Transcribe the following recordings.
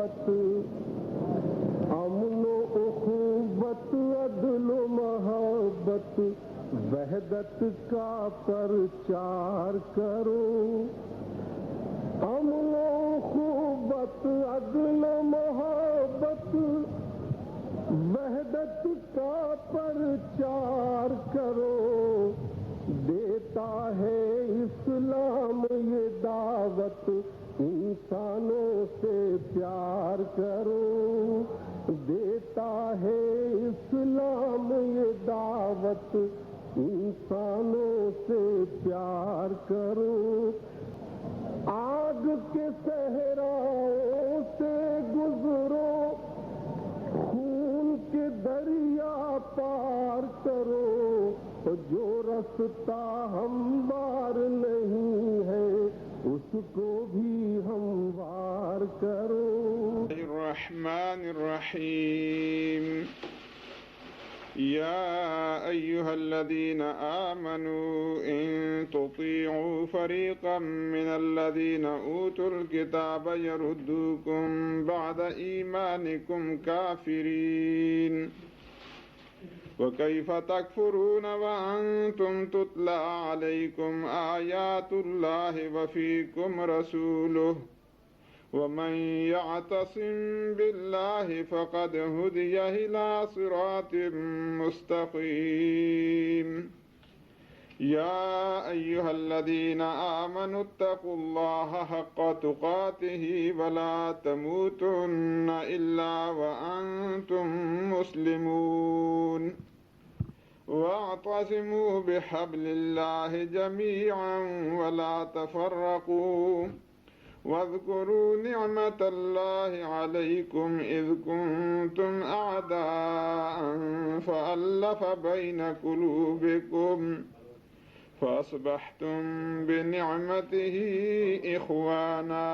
شفقت، امن و اخوت، عدل و محبت، وحدت کا پرچار کرو. امن و اخوت، عدل و محبت، وحدت کا پرچار کرو. دیتا ہے اسلام یہ دعوت، انسانوں سے پیار کرو. دیتا ہے اسلام یہ دعوت، انسانوں سے پیار کرو. آگ کے صحراؤں سے گزرو، خون کے دریا پار کرو. جو رستہ ہموار نہیں ہے اس کو بھی ہموار کرو. الرحمن الرحیم. يا أيها الذين آمنوا إن تطيعوا فريقا من الذين أوتوا الكتاب يردوكم بعد إيمانكم كافرين وكيف تكفرون وأنتم تتلى عليكم آيات الله وفيكم رسوله ومن يعتصم بالله فقد هدي إلى صراط مستقيم. يا أيها الذين آمنوا اتقوا الله حق تقاته ولا تموتن إلا وأنتم مسلمون. واعتصموا بحبل الله جميعا ولا تفرقوا. واذكروا نعمة الله عليكم إذ كنتم أعداء فألف بين قلوبكم فأصبحتم بنعمته إخوانا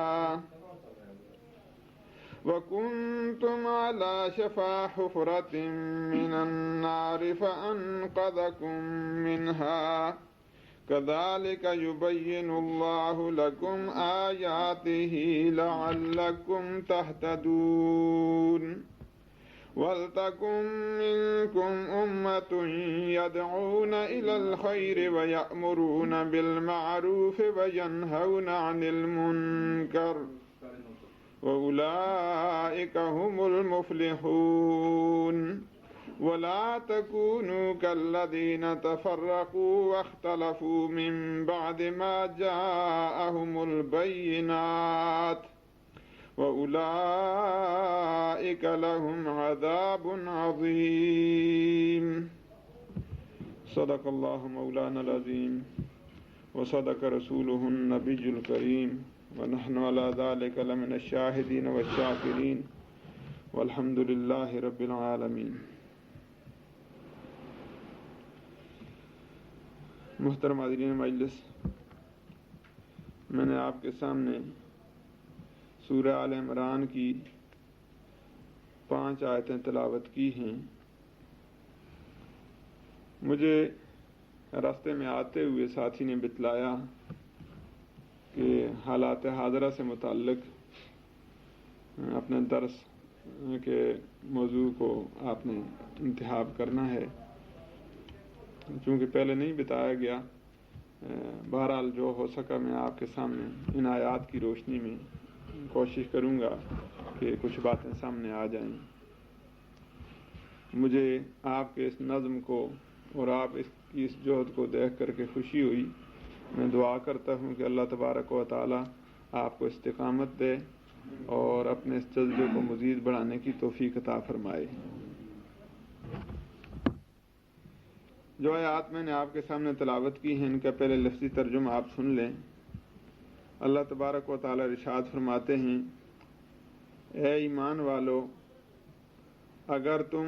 وكنتم على شفا حفرة من النار فأنقذكم منها كذلك يبين الله لكم آياته لعلكم تهتدون. ولتكن منكم أمة يدعون إلى الخير ويأمرون بالمعروف وينهون عن المنكر وأولئك هم المفلحون. ولا تكونوا كالذين تفرقوا واختلفوا من بعد ما جاءهم البينات وأولئك لهم عذاب عظيم. صدق الله مولانا العظيم وصدق رسوله النبي الكريم ونحن على ذلك لمن الشاهدين والشاكرين والحمد لله رب العالمين. محترم حاضرین مجلس، میں نے آپ کے سامنے سورہ آل عمران کی 5 آیتیں تلاوت کی ہیں. مجھے راستے میں آتے ہوئے ساتھی نے بتلایا کہ حالات حاضرہ سے متعلق اپنے درس کے موضوع کو آپ نے انتخاب کرنا ہے. چونکہ پہلے نہیں بتایا گیا، بہرحال جو ہو سکا میں آپ کے سامنے ان آیات کی روشنی میں کوشش کروں گا کہ کچھ باتیں سامنے آ جائیں. مجھے آپ کے اس نظم کو اور آپ کی اس جہد کو دیکھ کر کے خوشی ہوئی. میں دعا کرتا ہوں کہ اللہ تبارک و تعالی آپ کو استقامت دے اور اپنے اس جذبے کو مزید بڑھانے کی توفیق عطا فرمائے. جو آیات میں نے آپ کے سامنے تلاوت کی ہیں ان کا پہلے لفظی ترجمہ آپ سن لیں. اللہ تبارک و تعالی ارشاد فرماتے ہیں، اے ایمان والو، اگر تم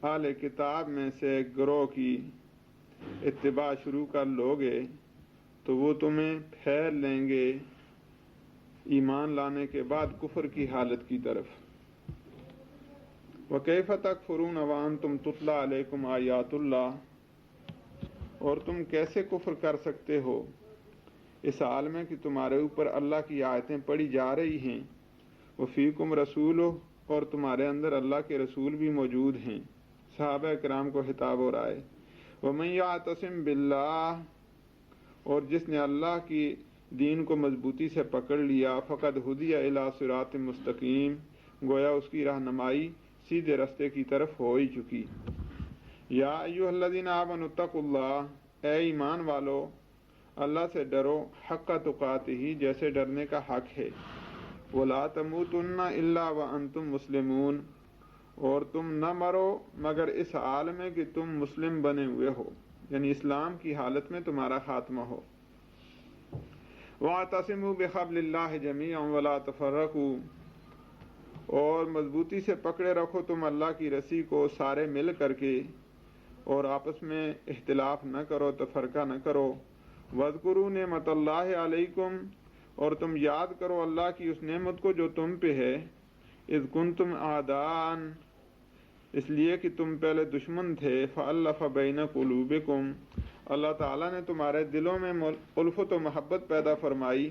اہل کتاب میں سے ایک گروہ کی اتباع شروع کر لوگے تو وہ تمہیں پھیر لیں گے ایمان لانے کے بعد کفر کی حالت کی طرف. وَكَيْفَ تَكْفُرُونَ وَأَنْتُمْ تُتْلَى عَلَيْكُمْ آيَاتُ اللَّهِ، اور تم کیسے کفر کر سکتے ہو اس حال میں کہ تمہارے اوپر اللہ کی آیتیں پڑھی جا رہی ہیں وفیکم رسولہ، اور تمہارے اندر اللہ کے رسول بھی موجود ہیں۔ صحابہ کرام کو خطاب ہو رہا ہے۔ ومن یعتصم باللہ، اور جس نے اللہ کی دین کو مضبوطی سے پکڑ لیا، فقد ہدی الی صراط مستقیم، گویا اس کی رہنمائی سیدھے رستے کی طرف ہو ہی چکی۔ یا ایھا الذین آمنوا اتقوا اللہ، اے ایمان والو اللہ سے ڈرو، حق تقاتہ، جیسے ڈرنے کا حق ہے۔ ولا تموتن الا وانتم مسلمون، اور تم نہ مرو مگر اس حال میں کہ تم مسلم بنے ہوئے ہو، یعنی اسلام کی حالت میں تمہارا خاتمہ ہو۔ واعتصموا بحبل اللہ جمیعا ولا تفرقوا، اور مضبوطی سے پکڑے رکھو تم اللہ کی رسی کو سارے مل کر کے، اور آپس میں اختلاف نہ کرو، تفرقہ نہ کرو۔ واذکروا نعمت اللہ علیکم، اور تم یاد کرو اللہ کی اس نعمت کو جو تم پہ ہے، اذ کنتم اعداء، اس لیے کہ تم پہلے دشمن تھے، فألف بین قلوبکم، اللہ تعالیٰ نے تمہارے دلوں میں الفت و محبت پیدا فرمائی،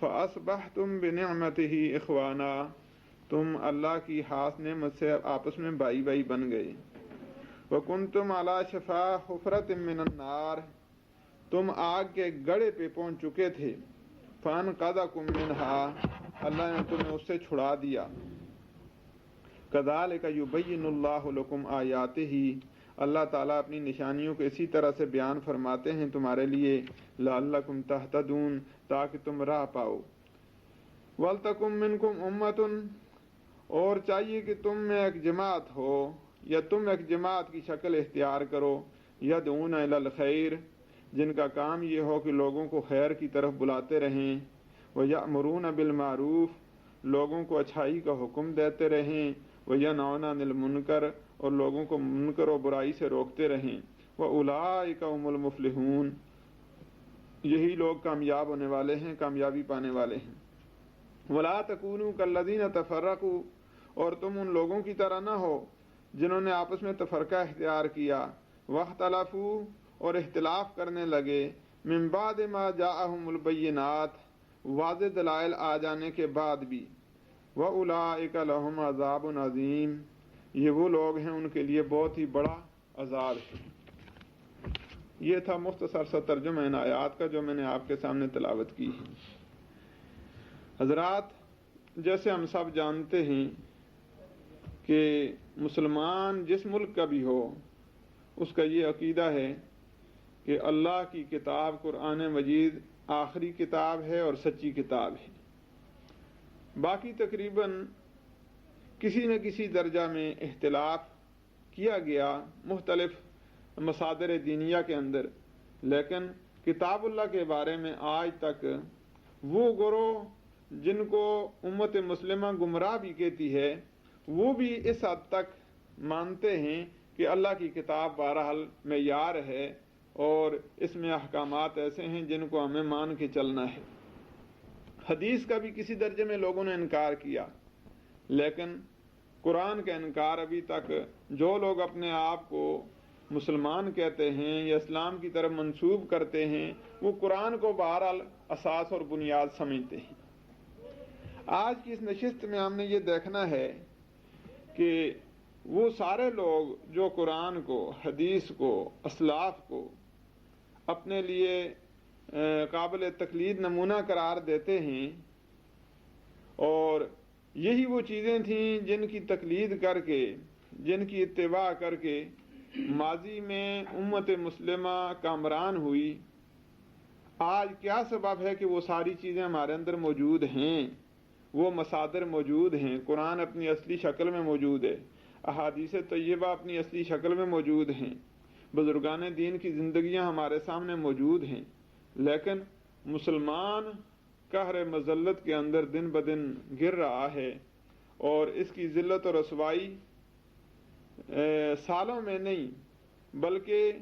فأصبحتم بنعمتہ اخوانا، تم اللہ کی خاص نعمت سے آپس میں بھائی بھائی بن گئے۔ وکنتم علی شفا حفرۃ من النار، تم آگ کے گڑھے پہ پہنچ چکے تھے، فانقذکم منہا، اللہ نے تمہیں اس سے چھڑا دیا۔ کذالک یبین اللہ لکم آیاتہ، اللہ تعالیٰ اپنی نشانیوں کو اسی طرح سے بیان فرماتے ہیں تمہارے لیے، لعلکم تہتدون، تاکہ تم راہ پاؤ۔ ولتکم منکم امۃ، اور چاہیے کہ تم میں ایک جماعت ہو، یا تم ایک جماعت کی شکل اختیار کرو، یدعون الی الخیر، جن کا کام یہ ہو کہ لوگوں کو خیر کی طرف بلاتے رہیں، وَيَأْمُرُونَ بِالْمَعْرُوفِ، لوگوں کو اچھائی کا حکم دیتے رہیں، وَيَنْهَوْنَ عَنِ الْمُنْکَرِ، اور لوگوں کو منکر و برائی سے روکتے رہیں، وَأُولَئِکَ هُمُ الْمُفْلِحُونَ، یہی لوگ کامیاب ہونے والے ہیں، کامیابی پانے والے ہیں۔ وَلَا تَكُونُوا كَالَّذِينَ تَفَرَّقُوا، اور تم ان لوگوں کی طرح نہ ہو جنہوں نے آپس میں تفرقہ اختیار کیا، وَاخْتَلَفُوا، اور اختلاف کرنے لگے، مِن بَعْدِ مَا جَاءَهُمُ الْبَيِّنَاتُ، واضح دلائل آ جانے کے بعد بھی، وَأُولَئِكَ لَهُمْ عَذَابٌ عَظِيمٌ، یہ وہ لوگ ہیں ان کے لیے بہت ہی بڑا عذاب ہے۔ یہ تھا مختصر سا ترجمہ ان آیات کا جو میں نے آپ کے سامنے تلاوت کی ہے۔ حضرات، جیسے ہم سب جانتے ہیں کہ مسلمان جس ملک کا بھی ہو، اس کا یہ عقیدہ ہے کہ اللہ کی کتاب قرآن مجید آخری کتاب ہے اور سچی کتاب ہے۔ باقی تقریباً کسی نہ کسی درجہ میں اختلاف کیا گیا مختلف مصادر دینیہ کے اندر، لیکن کتاب اللہ کے بارے میں آج تک وہ گروہ جن کو امت مسلمہ گمراہ بھی کہتی ہے، وہ بھی اس حد تک مانتے ہیں کہ اللہ کی کتاب بہرحال معیار ہے اور اس میں احکامات ایسے ہیں جن کو ہمیں مان کے چلنا ہے۔ حدیث کا بھی کسی درجے میں لوگوں نے انکار کیا، لیکن قرآن کا انکار ابھی تک جو لوگ اپنے آپ کو مسلمان کہتے ہیں یا اسلام کی طرف منسوب کرتے ہیں، وہ قرآن کو بہرحال اساس اور بنیاد سمجھتے ہیں۔ آج کی اس نشست میں ہم نے یہ دیکھنا ہے کہ وہ سارے لوگ جو قرآن کو، حدیث کو، اسلاف کو اپنے لیے قابل تقلید نمونہ قرار دیتے ہیں، اور یہی وہ چیزیں تھیں جن کی تقلید کر کے، جن کی اتباع کر کے ماضی میں امت مسلمہ کامران ہوئی، آج کیا سبب ہے کہ وہ ساری چیزیں ہمارے اندر موجود ہیں، وہ مصادر موجود ہیں، قرآن اپنی اصلی شکل میں موجود ہے، احادیث طیبہ اپنی اصلی شکل میں موجود ہیں، بزرگان دین کی زندگیاں ہمارے سامنے موجود ہیں، لیکن مسلمان قہر مذلت کے اندر دن بدن گر رہا ہے، اور اس کی ذلت اور رسوائی سالوں میں نہیں بلکہ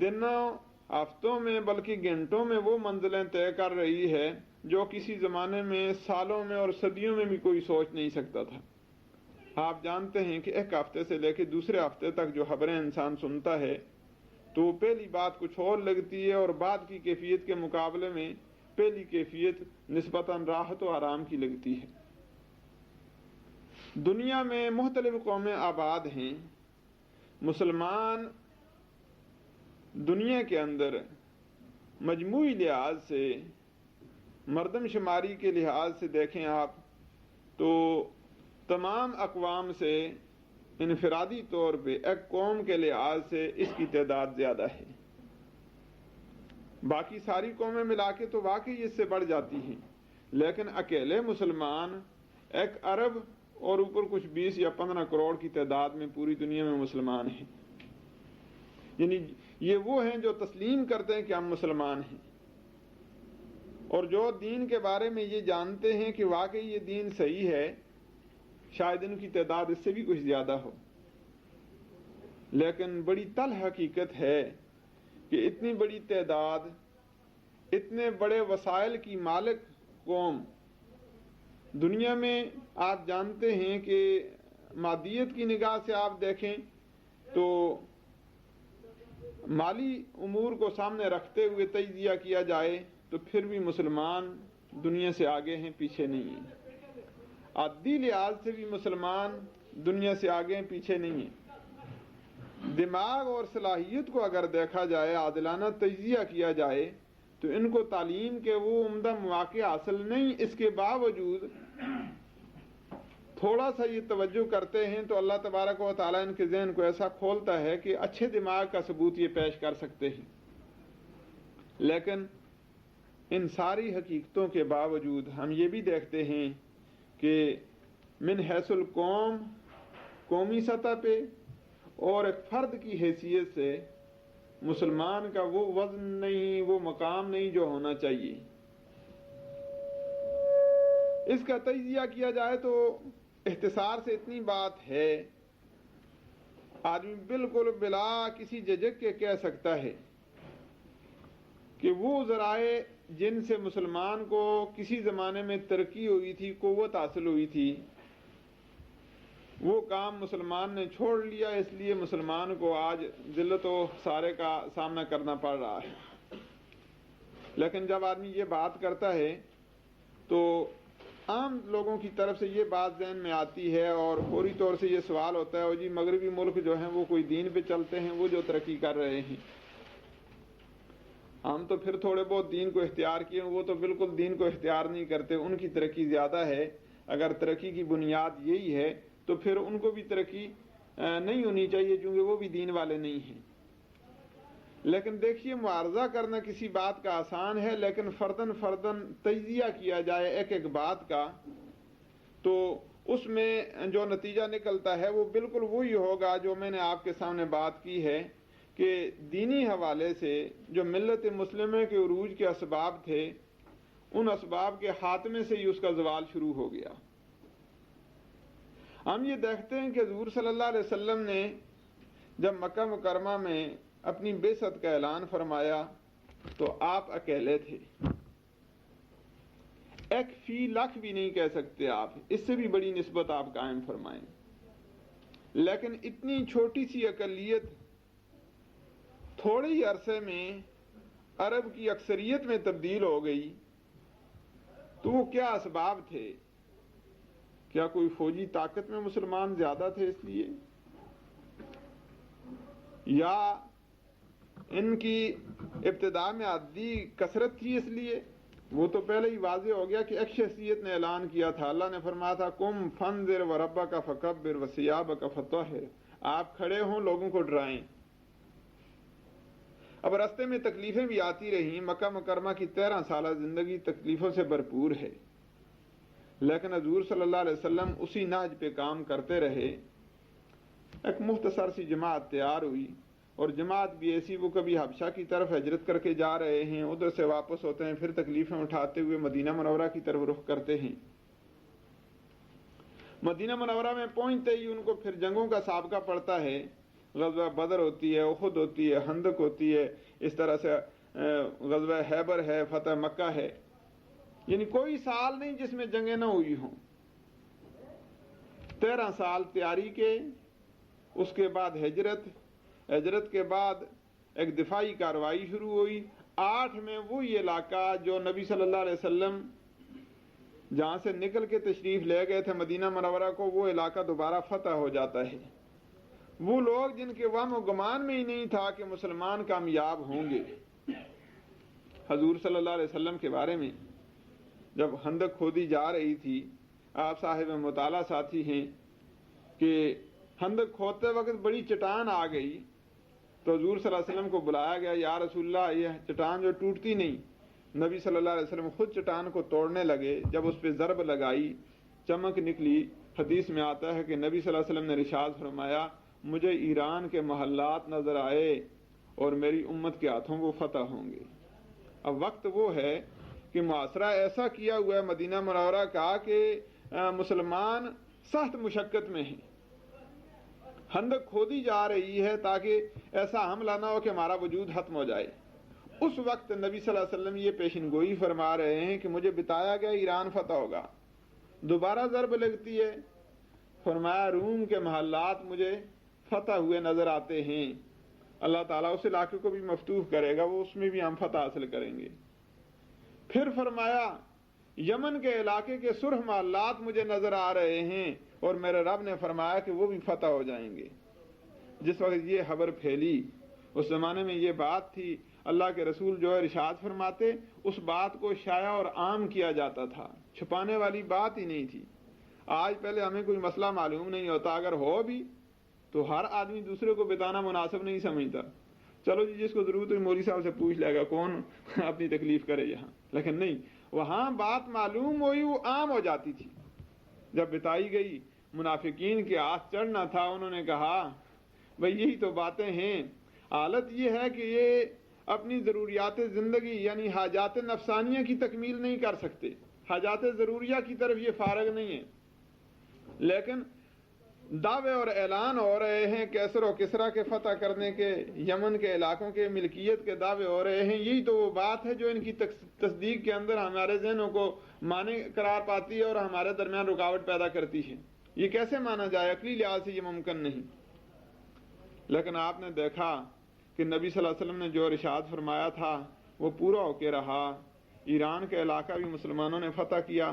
دنوں، ہفتوں میں، بلکہ گھنٹوں میں وہ منزلیں طے کر رہی ہے جو کسی زمانے میں سالوں میں اور صدیوں میں بھی کوئی سوچ نہیں سکتا تھا۔ آپ جانتے ہیں کہ ایک ہفتے سے لے کے دوسرے ہفتے تک جو خبریں انسان سنتا ہے تو پہلی بات کچھ اور لگتی ہے، اور بعد کی کیفیت کے مقابلے میں پہلی کیفیت نسبتاً راحت و آرام کی لگتی ہے۔ دنیا میں مختلف قومیں آباد ہیں. مسلمان دنیا کے اندر مجموعی لحاظ سے، مردم شماری کے لحاظ سے دیکھیں آپ تو تمام اقوام سے انفرادی طور پہ ایک قوم کے لحاظ سے اس کی تعداد زیادہ ہے. باقی ساری قومیں ملا کے تو واقعی اس سے بڑھ جاتی ہیں، لیکن اکیلے مسلمان ایک ارب اور اوپر کچھ 20 یا 15 کروڑ کی تعداد میں پوری دنیا میں مسلمان ہیں. یعنی یہ وہ ہیں جو تسلیم کرتے ہیں کہ ہم مسلمان ہیں، اور جو دین کے بارے میں یہ جانتے ہیں کہ واقعی یہ دین صحیح ہے، شاید ان کی تعداد اس سے بھی کچھ زیادہ ہو. لیکن بڑی تلخ حقیقت ہے کہ اتنی بڑی تعداد، اتنے بڑے وسائل کی مالک قوم دنیا میں، آپ جانتے ہیں کہ مادیت کی نگاہ سے آپ دیکھیں تو مالی امور کو سامنے رکھتے ہوئے تجزیہ کیا جائے تو پھر بھی مسلمان دنیا سے آگے ہیں، پیچھے نہیں ہیں. عادی لحاظ سے بھی مسلمان دنیا سے آگے ہیں، پیچھے نہیں ہیں. دماغ اور صلاحیت کو اگر دیکھا جائے، عادلانہ تجزیہ کیا جائے تو ان کو تعلیم کے وہ عمدہ مواقع حاصل نہیں. اس کے باوجود تھوڑا سا یہ توجہ کرتے ہیں تو اللہ تبارک و تعالیٰ ان کے ذہن کو ایسا کھولتا ہے کہ اچھے دماغ کا ثبوت یہ پیش کر سکتے ہیں. لیکن ان ساری حقیقتوں کے باوجود ہم یہ بھی دیکھتے ہیں کہ من حیث القوم، قومی سطح پہ اور ایک فرد کی حیثیت سے مسلمان کا وہ وزن نہیں، وہ مقام نہیں جو ہونا چاہیے. اس کا تجزیہ کیا جائے تو اختصار سے اتنی بات ہے، آدمی بالکل بلا کسی جھجک کے کہہ سکتا ہے کہ وہ ذرائع جن سے مسلمان کو کسی زمانے میں ترقی ہوئی تھی، قوت حاصل ہوئی تھی، وہ کام مسلمان نے چھوڑ لیا، اس لیے مسلمان کو آج ذلت و خسارے کا سامنا کرنا پڑ رہا ہے. لیکن جب آدمی یہ بات کرتا ہے تو عام لوگوں کی طرف سے یہ بات ذہن میں آتی ہے اور فوری طور سے یہ سوال ہوتا ہے، جی مغربی ملک جو ہیں وہ کوئی دین پہ چلتے ہیں، وہ جو ترقی کر رہے ہیں، ہم تو پھر تھوڑے بہت دین کو اختیار کیے، وہ تو بالکل دین کو اختیار نہیں کرتے، ان کی ترقی زیادہ ہے. اگر ترقی کی بنیاد یہی ہے تو پھر ان کو بھی ترقی نہیں ہونی چاہیے، کیونکہ وہ بھی دین والے نہیں ہیں. لیکن دیکھیے، معارضہ کرنا کسی بات کا آسان ہے، لیکن فردن تجزیہ کیا جائے ایک ایک بات کا تو اس میں جو نتیجہ نکلتا ہے وہ بالکل وہی ہوگا جو میں نے آپ کے سامنے بات کی ہے کہ دینی حوالے سے جو ملت مسلمہ کے عروج کے اسباب تھے، ان اسباب کے خاتمے سے ہی اس کا زوال شروع ہو گیا. ہم یہ دیکھتے ہیں کہ حضور صلی اللہ علیہ وسلم نے جب مکہ مکرمہ میں اپنی بعثت کا اعلان فرمایا تو آپ اکیلے تھے. ایک فی لاکھ بھی نہیں کہہ سکتے آپ، اس سے بھی بڑی نسبت آپ قائم فرمائیں. لیکن اتنی چھوٹی سی اقلیت تھوڑے ہی عرصے میں عرب کی اکثریت میں تبدیل ہو گئی، تو وہ کیا اسباب تھے؟ کیا کوئی فوجی طاقت میں مسلمان زیادہ تھے اس لیے، یا ان کی ابتدا میں عادی کثرت تھی اس لیے؟ وہ تو پہلے ہی واضح ہو گیا کہ ایک شخصیت نے اعلان کیا تھا، اللہ نے فرمایا تھا قم فانذر وربک فکبر وثیابک فطہر، آپ کھڑے ہوں، لوگوں کو ڈرائیں. اب راستے میں تکلیفیں بھی آتی رہیں، مکہ مکرمہ کی 13 سالہ زندگی تکلیفوں سے بھرپور ہے، لیکن حضور صلی اللہ علیہ وسلم اسی نہج پہ کام کرتے رہے. ایک مختصر سی جماعت تیار ہوئی، اور جماعت بھی ایسی، وہ کبھی حبشہ کی طرف ہجرت کر کے جا رہے ہیں، ادھر سے واپس ہوتے ہیں، پھر تکلیفیں اٹھاتے ہوئے مدینہ منورہ کی طرف رخ کرتے ہیں. مدینہ منورہ میں پہنچتے ہی ان کو پھر جنگوں کا سابقہ پڑتا ہے. غزوہ بدر ہوتی ہے، احد ہوتی ہے، خندق ہوتی ہے، اس طرح سے غزوہ خیبر ہے، فتح مکہ ہے. یعنی کوئی سال نہیں جس میں جنگیں نہ ہوئی ہوں. 13 سال تیاری کے، اس کے بعد ہجرت کے بعد ایک دفاعی کارروائی شروع ہوئی. 8 میں وہی علاقہ جو نبی صلی اللہ علیہ وسلم جہاں سے نکل کے تشریف لے گئے تھے مدینہ منورہ کو، وہ علاقہ دوبارہ فتح ہو جاتا ہے۔ وہ لوگ جن کے وہم و گمان میں ہی نہیں تھا کہ مسلمان کامیاب ہوں گے، حضور صلی اللہ علیہ وسلم کے بارے میں جب خندق کھودی جا رہی تھی، آپ صاحب مطالعہ ساتھی ہیں کہ خندق کھودتے وقت بڑی چٹان آ گئی تو حضور صلی اللہ علیہ وسلم کو بلایا گیا، یا رسول اللہ یہ چٹان جو ٹوٹتی نہیں، نبی صلی اللہ علیہ وسلم خود چٹان کو توڑنے لگے، جب اس پہ ضرب لگائی چمک نکلی، حدیث میں آتا ہے کہ نبی صلی اللہ علیہ وسلم نے ارشاد فرمایا مجھے ایران کے محلات نظر آئے اور میری امت کے ہاتھوں وہ فتح ہوں گے۔ اب وقت وہ ہے کہ معاشرہ ایسا کیا ہوا ہے مدینہ منورہ کا کہ مسلمان سخت مشقت میں ہیں، خندق کھودی جا رہی ہے تاکہ ایسا حملہ نہ ہو کہ ہمارا وجود ختم ہو جائے۔ اس وقت نبی صلی اللہ علیہ وسلم یہ پیشن گوئی فرما رہے ہیں کہ مجھے بتایا گیا ایران فتح ہوگا، دوبارہ ضرب لگتی ہے، فرمایا روم کے محلات مجھے فتح ہوئے نظر آتے ہیں، اللہ تعالیٰ اس علاقے کو بھی مفتوح کرے گا، وہ اس میں بھی ہم فتح حاصل کریں گے۔ پھر فرمایا یمن کے علاقے کے سرخ محلات مجھے نظر آ رہے ہیں اور میرے رب نے فرمایا کہ وہ بھی فتح ہو جائیں گے۔ جس وقت یہ خبر پھیلی، اس زمانے میں یہ بات تھی، اللہ کے رسول جو ہے ارشاد فرماتے اس بات کو شائع اور عام کیا جاتا تھا، چھپانے والی بات ہی نہیں تھی۔ آج پہلے ہمیں کوئی مسئلہ معلوم نہیں ہوتا، اگر ہو بھی تو ہر آدمی دوسرے کو بتانا مناسب نہیں سمجھتا، چلو جی جس کو ضرورت ہے مولوی صاحب سے پوچھ لے گا، کون اپنی تکلیف کرے یہاں، لیکن نہیں، وہاں بات معلوم ہوئی وہ عام ہو جاتی تھی۔ جب بتائی گئی منافقین کے ہاتھ چڑھنا تھا، انہوں نے کہا بھئی یہی تو باتیں ہیں، حالت یہ ہے کہ یہ اپنی ضروریات زندگی یعنی حاجات نفسانیہ کی تکمیل نہیں کر سکتے، حاجات ضروریہ کی طرف یہ فارغ نہیں ہے، لیکن دعوے اور اعلان ہو رہے ہیں کیسر و کسرا کے فتح کرنے کے، یمن کے علاقوں کے ملکیت کے دعوے ہو رہے ہیں۔ یہی تو وہ بات ہے جو ان کی تصدیق کے اندر ہمارے ذہنوں کو مانع قرار پاتی ہے اور ہمارے درمیان رکاوٹ پیدا کرتی ہے۔ یہ کیسے مانا جائے؟ عقلی لحاظ سے یہ ممکن نہیں۔ لیکن آپ نے دیکھا کہ نبی صلی اللہ علیہ وسلم نے جو ارشاد فرمایا تھا وہ پورا ہو کے رہا۔ ایران کا علاقہ بھی مسلمانوں نے فتح کیا،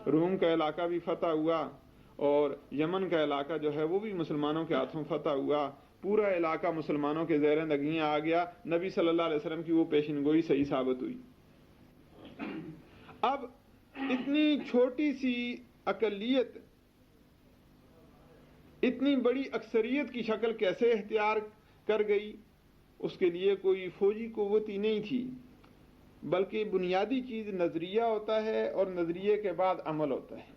روم کا علاقہ بھی فتح ہوا، اور یمن کا علاقہ جو ہے وہ بھی مسلمانوں کے ہاتھوں فتح ہوا، پورا علاقہ مسلمانوں کے زیر نگہیں آ گیا۔ نبی صلی اللہ علیہ وسلم کی وہ پیشن گوئی صحیح ثابت ہوئی۔ اب اتنی چھوٹی سی اقلیت اتنی بڑی اکثریت کی شکل کیسے اختیار کر گئی؟ اس کے لیے کوئی فوجی قوت ہی نہیں تھی، بلکہ بنیادی چیز نظریہ ہوتا ہے اور نظریے کے بعد عمل ہوتا ہے۔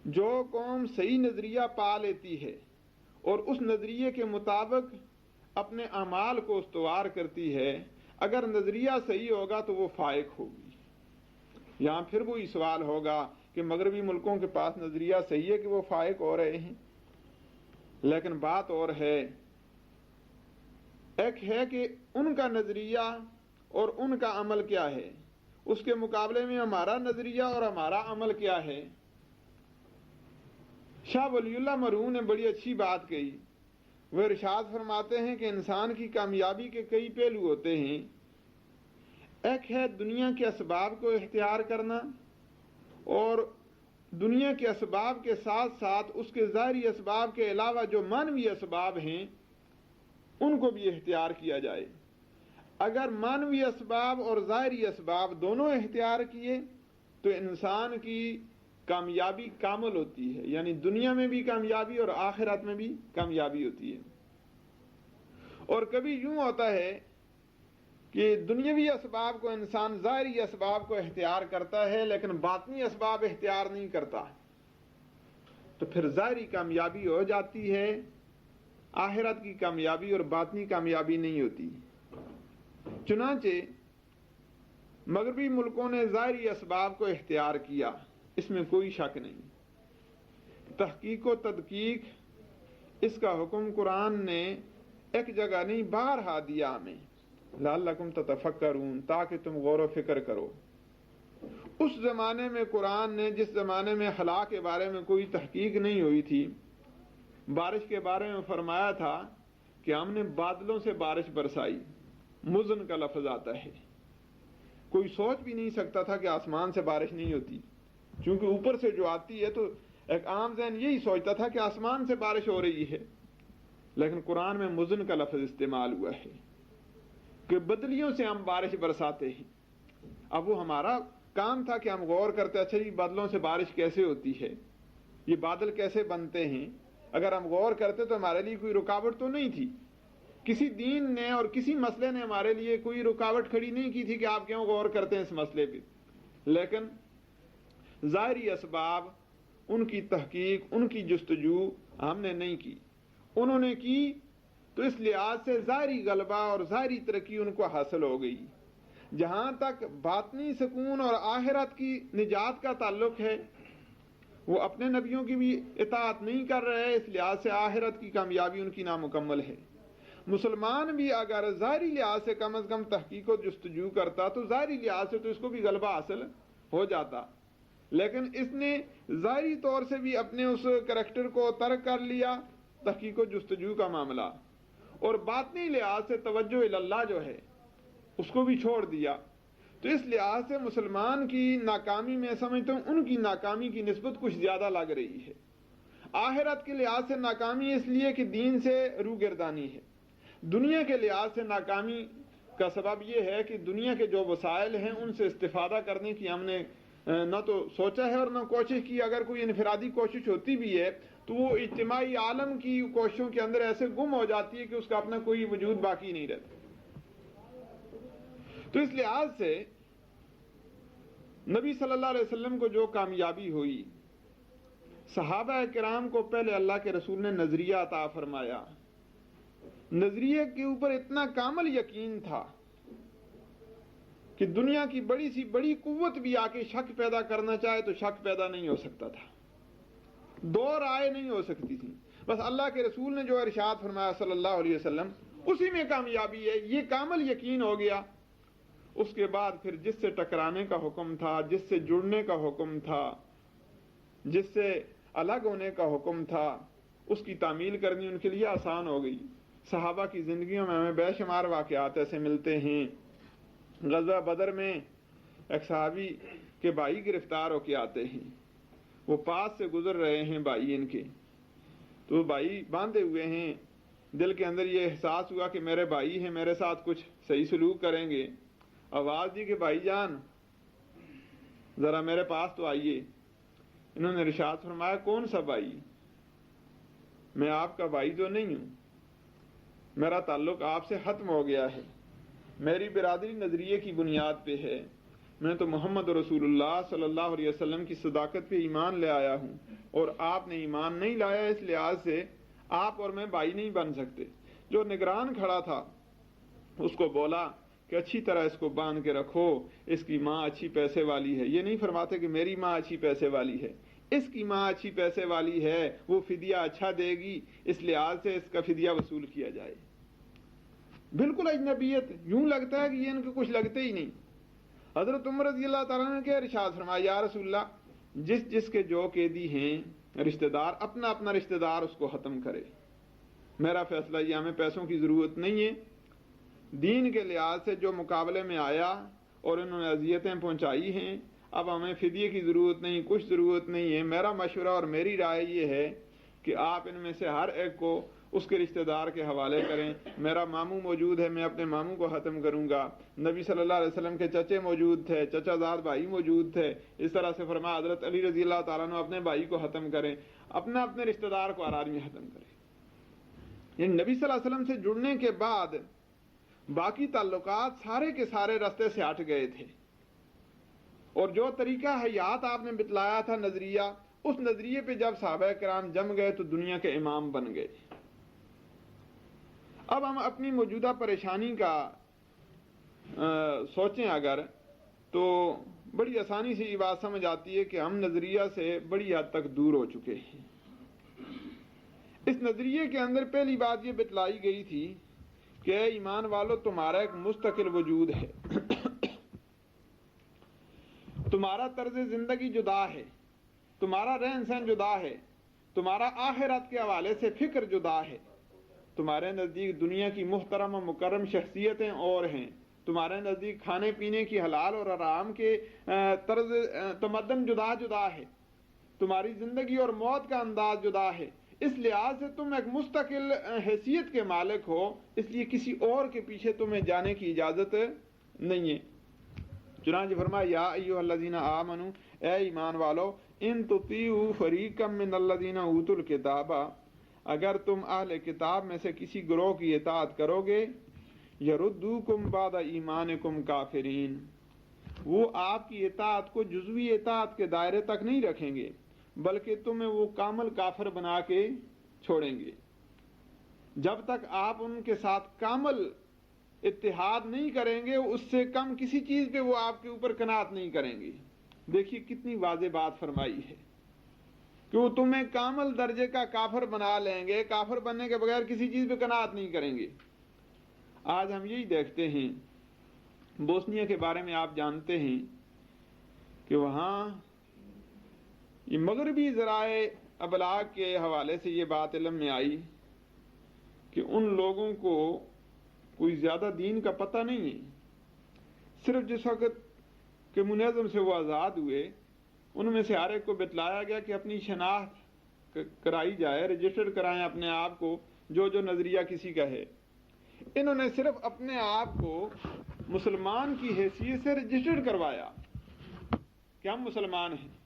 جو قوم صحیح نظریہ پا لیتی ہے اور اس نظریے کے مطابق اپنے اعمال کو استوار کرتی ہے، اگر نظریہ صحیح ہوگا تو وہ فائق ہوگی۔ یہاں پھر وہی سوال ہوگا کہ مغربی ملکوں کے پاس نظریہ صحیح ہے کہ وہ فائق ہو رہے ہیں، لیکن بات اور ہے، ایک ہے کہ ان کا نظریہ اور ان کا عمل کیا ہے، اس کے مقابلے میں ہمارا نظریہ اور ہمارا عمل کیا ہے۔ شاہ ولی اللہ مرحوم نے بڑی اچھی بات کہی، وہ ارشاد فرماتے ہیں کہ انسان کی کامیابی کے کئی پہلو ہوتے ہیں، ایک ہے دنیا کے اسباب کو اختیار کرنا، اور دنیا کے اسباب کے ساتھ ساتھ اس کے ظاہری اسباب کے علاوہ جو معنوی اسباب ہیں ان کو بھی اختیار کیا جائے۔ اگر معنوی اسباب اور ظاہری اسباب دونوں اختیار کیے تو انسان کی کامیابی کامل ہوتی ہے، یعنی دنیا میں بھی کامیابی اور آخرت میں بھی کامیابی ہوتی ہے۔ اور کبھی یوں ہوتا ہے کہ دنیاوی اسباب کو انسان ظاہری اسباب کو اختیار کرتا ہے لیکن باطنی اسباب اختیار نہیں کرتا، تو پھر ظاہری کامیابی ہو جاتی ہے، آخرت کی کامیابی اور باطنی کامیابی نہیں ہوتی۔ چنانچہ مغربی ملکوں نے ظاہری اسباب کو اختیار کیا، اس میں کوئی شک نہیں۔ تحقیق و تدقیق اس کا حکم قرآن نے ایک جگہ نہیں بارہا دیا ہمیں، لعلکم تتفکرون، تاکہ تم غور و فکر کرو۔ اس زمانے میں قرآن نے، جس زمانے میں خلا کے بارے میں کوئی تحقیق نہیں ہوئی تھی، بارش کے بارے میں فرمایا تھا کہ ہم نے بادلوں سے بارش برسائی، مزن کا لفظ آتا ہے، کوئی سوچ بھی نہیں سکتا تھا کہ آسمان سے بارش نہیں ہوتی، چونکہ اوپر سے جو آتی ہے تو ایک عام ذہن یہی سوچتا تھا کہ آسمان سے بارش ہو رہی ہے، لیکن قرآن میں مزن کا لفظ استعمال ہوا ہے کہ بدلیوں سے ہم بارش برساتے ہیں۔ اب وہ ہمارا کام تھا کہ ہم غور کرتے، اچھا جی بادلوں سے بارش کیسے ہوتی ہے، یہ بادل کیسے بنتے ہیں۔ اگر ہم غور کرتے تو ہمارے لیے کوئی رکاوٹ تو نہیں تھی، کسی دین نے اور کسی مسئلے نے ہمارے لیے کوئی رکاوٹ کھڑی نہیں کی تھی کہ آپ کیوں غور کرتے ہیں اس مسئلے پہ، لیکن ظاہری اسباب، ان کی تحقیق، ان کی جستجو ہم نے نہیں کی، انہوں نے کی، تو اس لحاظ سے ظاہری غلبہ اور ظاہری ترقی ان کو حاصل ہو گئی۔ جہاں تک باطنی سکون اور آخرت کی نجات کا تعلق ہے، وہ اپنے نبیوں کی بھی اطاعت نہیں کر رہے، اس لحاظ سے آخرت کی کامیابی ان کی نامکمل ہے۔ مسلمان بھی اگر ظاہری لحاظ سے کم از کم تحقیق و جستجو کرتا تو ظاہری لحاظ سے تو اس کو بھی غلبہ حاصل ہو جاتا، لیکن اس نے ظاہری طور سے بھی اپنے اس کریکٹر کو ترک کر لیا، تحقیق و جستجو کا معاملہ، اور باطنی لحاظ سے توجہ اللہ جو ہے اس کو بھی چھوڑ دیا۔ تو اس لحاظ سے مسلمان کی ناکامی میں سمجھتا ہوں ان کی ناکامی کی نسبت کچھ زیادہ لگ رہی ہے۔ آخرت کے لحاظ سے ناکامی اس لیے کہ دین سے روگردانی ہے، دنیا کے لحاظ سے ناکامی کا سبب یہ ہے کہ دنیا کے جو وسائل ہیں ان سے استفادہ کرنے کی ہم نے نہ تو سوچا ہے اور نہ کوشش کی۔ اگر کوئی انفرادی کوشش ہوتی بھی ہے تو وہ اجتماعی عالم کی کوششوں کے اندر ایسے گم ہو جاتی ہے کہ اس کا اپنا کوئی وجود باقی نہیں رہتا۔ تو اس لحاظ سے نبی صلی اللہ علیہ وسلم کو جو کامیابی ہوئی، صحابہ کرام کو پہلے اللہ کے رسول نے نظریہ عطا فرمایا، نظریے کے اوپر اتنا کامل یقین تھا کہ دنیا کی بڑی سی بڑی قوت بھی آ کے شک پیدا کرنا چاہے تو شک پیدا نہیں ہو سکتا تھا، دو رائے نہیں ہو سکتی تھی، بس اللہ کے رسول نے جو ارشاد فرمایا صلی اللہ علیہ وسلم اسی میں کامیابی ہے، یہ کامل یقین ہو گیا۔ اس کے بعد پھر جس سے ٹکرانے کا حکم تھا، جس سے جڑنے کا حکم تھا، جس سے الگ ہونے کا حکم تھا، اس کی تعمیل کرنی ان کے لیے آسان ہو گئی۔ صحابہ کی زندگیوں میں ہمیں بے شمار واقعات ایسے ملتے ہیں۔ غزوہ بدر میں ایک صحابی کے بھائی گرفتار ہو کے آتے ہیں، وہ پاس سے گزر رہے ہیں بھائی ان کے، تو وہ بھائی باندھے ہوئے ہیں، دل کے اندر یہ احساس ہوا کہ میرے بھائی ہیں، میرے ساتھ کچھ صحیح سلوک کریں گے، آواز دی کہ بھائی جان ذرا میرے پاس تو آئیے۔ انہوں نے ارشاد فرمایا کون سا بھائی؟ میں آپ کا بھائی تو نہیں ہوں، میرا تعلق آپ سے ختم ہو گیا ہے، میری برادری نظریے کی بنیاد پہ ہے، میں تو محمد رسول اللہ صلی اللہ علیہ وسلم کی صداقت پہ ایمان لے آیا ہوں، اور آپ نے ایمان نہیں لایا، اس لحاظ سے آپ اور میں بھائی نہیں بن سکتے۔ جو نگران کھڑا تھا اس کو بولا کہ اچھی طرح اس کو باندھ کے رکھو، اس کی ماں اچھی پیسے والی ہے۔ یہ نہیں فرماتے کہ میری ماں اچھی پیسے والی ہے، اس کی ماں اچھی پیسے والی ہے، وہ فدیہ اچھا دے گی، اس لحاظ سے اس کا فدیہ وصول کیا جائے۔ بالکل اجنبیت، یوں لگتا ہے کہ یہ ان کو کچھ لگتے ہی نہیں۔ حضرت عمر رضی اللہ تعالیٰ نے کیا ارشاد فرمایا، یا رسول اللہ جس جس کے جو قیدی ہیں رشتہ دار، اپنا اپنا رشتہ دار اس کو ختم کرے، میرا فیصلہ یہ، ہمیں پیسوں کی ضرورت نہیں ہے، دین کے لحاظ سے جو مقابلے میں آیا اور انہوں نے اذیتیں پہنچائی ہیں، اب ہمیں فدیے کی ضرورت نہیں، کچھ ضرورت نہیں ہے۔ میرا مشورہ اور میری رائے یہ ہے کہ آپ ان میں سے ہر ایک کو اس کے رشتہ دار کے حوالے کریں۔ میرا ماموں موجود ہے، میں اپنے ماموں کو ختم کروں گا، نبی صلی اللہ علیہ وسلم کے چچے موجود تھے، چچا زاد بھائی موجود تھے، اس طرح سے فرمایا حضرت علی رضی اللہ تعالیٰ عنہ اپنے بھائی کو ختم کریں، اپنا اپنے رشتہ دار کو ہر آدمی ختم کرے۔ یعنی نبی صلی اللہ علیہ وسلم سے جڑنے کے بعد باقی تعلقات سارے کے سارے راستے سے ہٹ گئے تھے، اور جو طریقہ حیات آپ نے بتلایا تھا نظریہ، اس نظریے پہ جب صحابہ کرام جم گئے تو دنیا کے امام بن گئے۔ اب ہم اپنی موجودہ پریشانی کا سوچیں اگر، تو بڑی آسانی سے یہ بات سمجھ آتی ہے کہ ہم نظریہ سے بڑی حد تک دور ہو چکے ہیں۔ اس نظریے کے اندر پہلی بات یہ بتلائی گئی تھی کہ اے ایمان والو، تمہارا ایک مستقل وجود ہے، تمہارا طرز زندگی جدا ہے، تمہارا رہن سہن جدا ہے، تمہارا آخرت کے حوالے سے فکر جدا ہے، تمہارے نزدیک دنیا کی محترم و مکرم شخصیتیں اور ہیں، تمہارے نزدیک کھانے پینے کی حلال اور حرام کے طرز تمدن جدا جدا ہے، تمہاری زندگی اور موت کا انداز جدا ہے، اس لحاظ سے تم ایک مستقل حیثیت کے مالک ہو، اس لیے کسی اور کے پیچھے تمہیں جانے کی اجازت نہیں ہے۔ چنانچہ فرمایا یا ایھا الذین آمنوا، اے ایمان والو، ان تطیعوا فریقا من الذین اوتوا الکتاب، اگر تم اہل کتاب میں سے کسی گروہ کی اطاعت کرو گے، یردوکم بعد ایمانکم کافرین، وہ آپ کی اطاعت کو جزوی اطاعت کے دائرے تک نہیں رکھیں گے بلکہ تمہیں وہ کامل کافر بنا کے چھوڑیں گے۔ جب تک آپ ان کے ساتھ کامل اتحاد نہیں کریں گے، اس سے کم کسی چیز پہ وہ آپ کے اوپر قناعت نہیں کریں گے۔ دیکھیے کتنی واضح بات فرمائی ہے کہ وہ تمہیں کامل درجے کا کافر بنا لیں گے، کافر بننے کے بغیر کسی چیز پہ قناعت نہیں کریں گے۔ آج ہم یہی دیکھتے ہیں، بوسنیا کے بارے میں آپ جانتے ہیں کہ وہاں یہ مغربی ذرائع ابلاغ کے حوالے سے یہ بات علم میں آئی کہ ان لوگوں کو کوئی زیادہ دین کا پتہ نہیں ہے۔ صرف جس وقت کمیونزم سے وہ آزاد ہوئے، ان میں سے ہر ایک کو بتلایا گیا کہ اپنی شناخت کرائی جائے، رجسٹر کرائیں اپنے آپ کو، جو نظریہ کسی کا ہے۔ انہوں نے صرف اپنے آپ کو مسلمان کی حیثیت سے رجسٹر کروایا کہ ہم مسلمان ہیں۔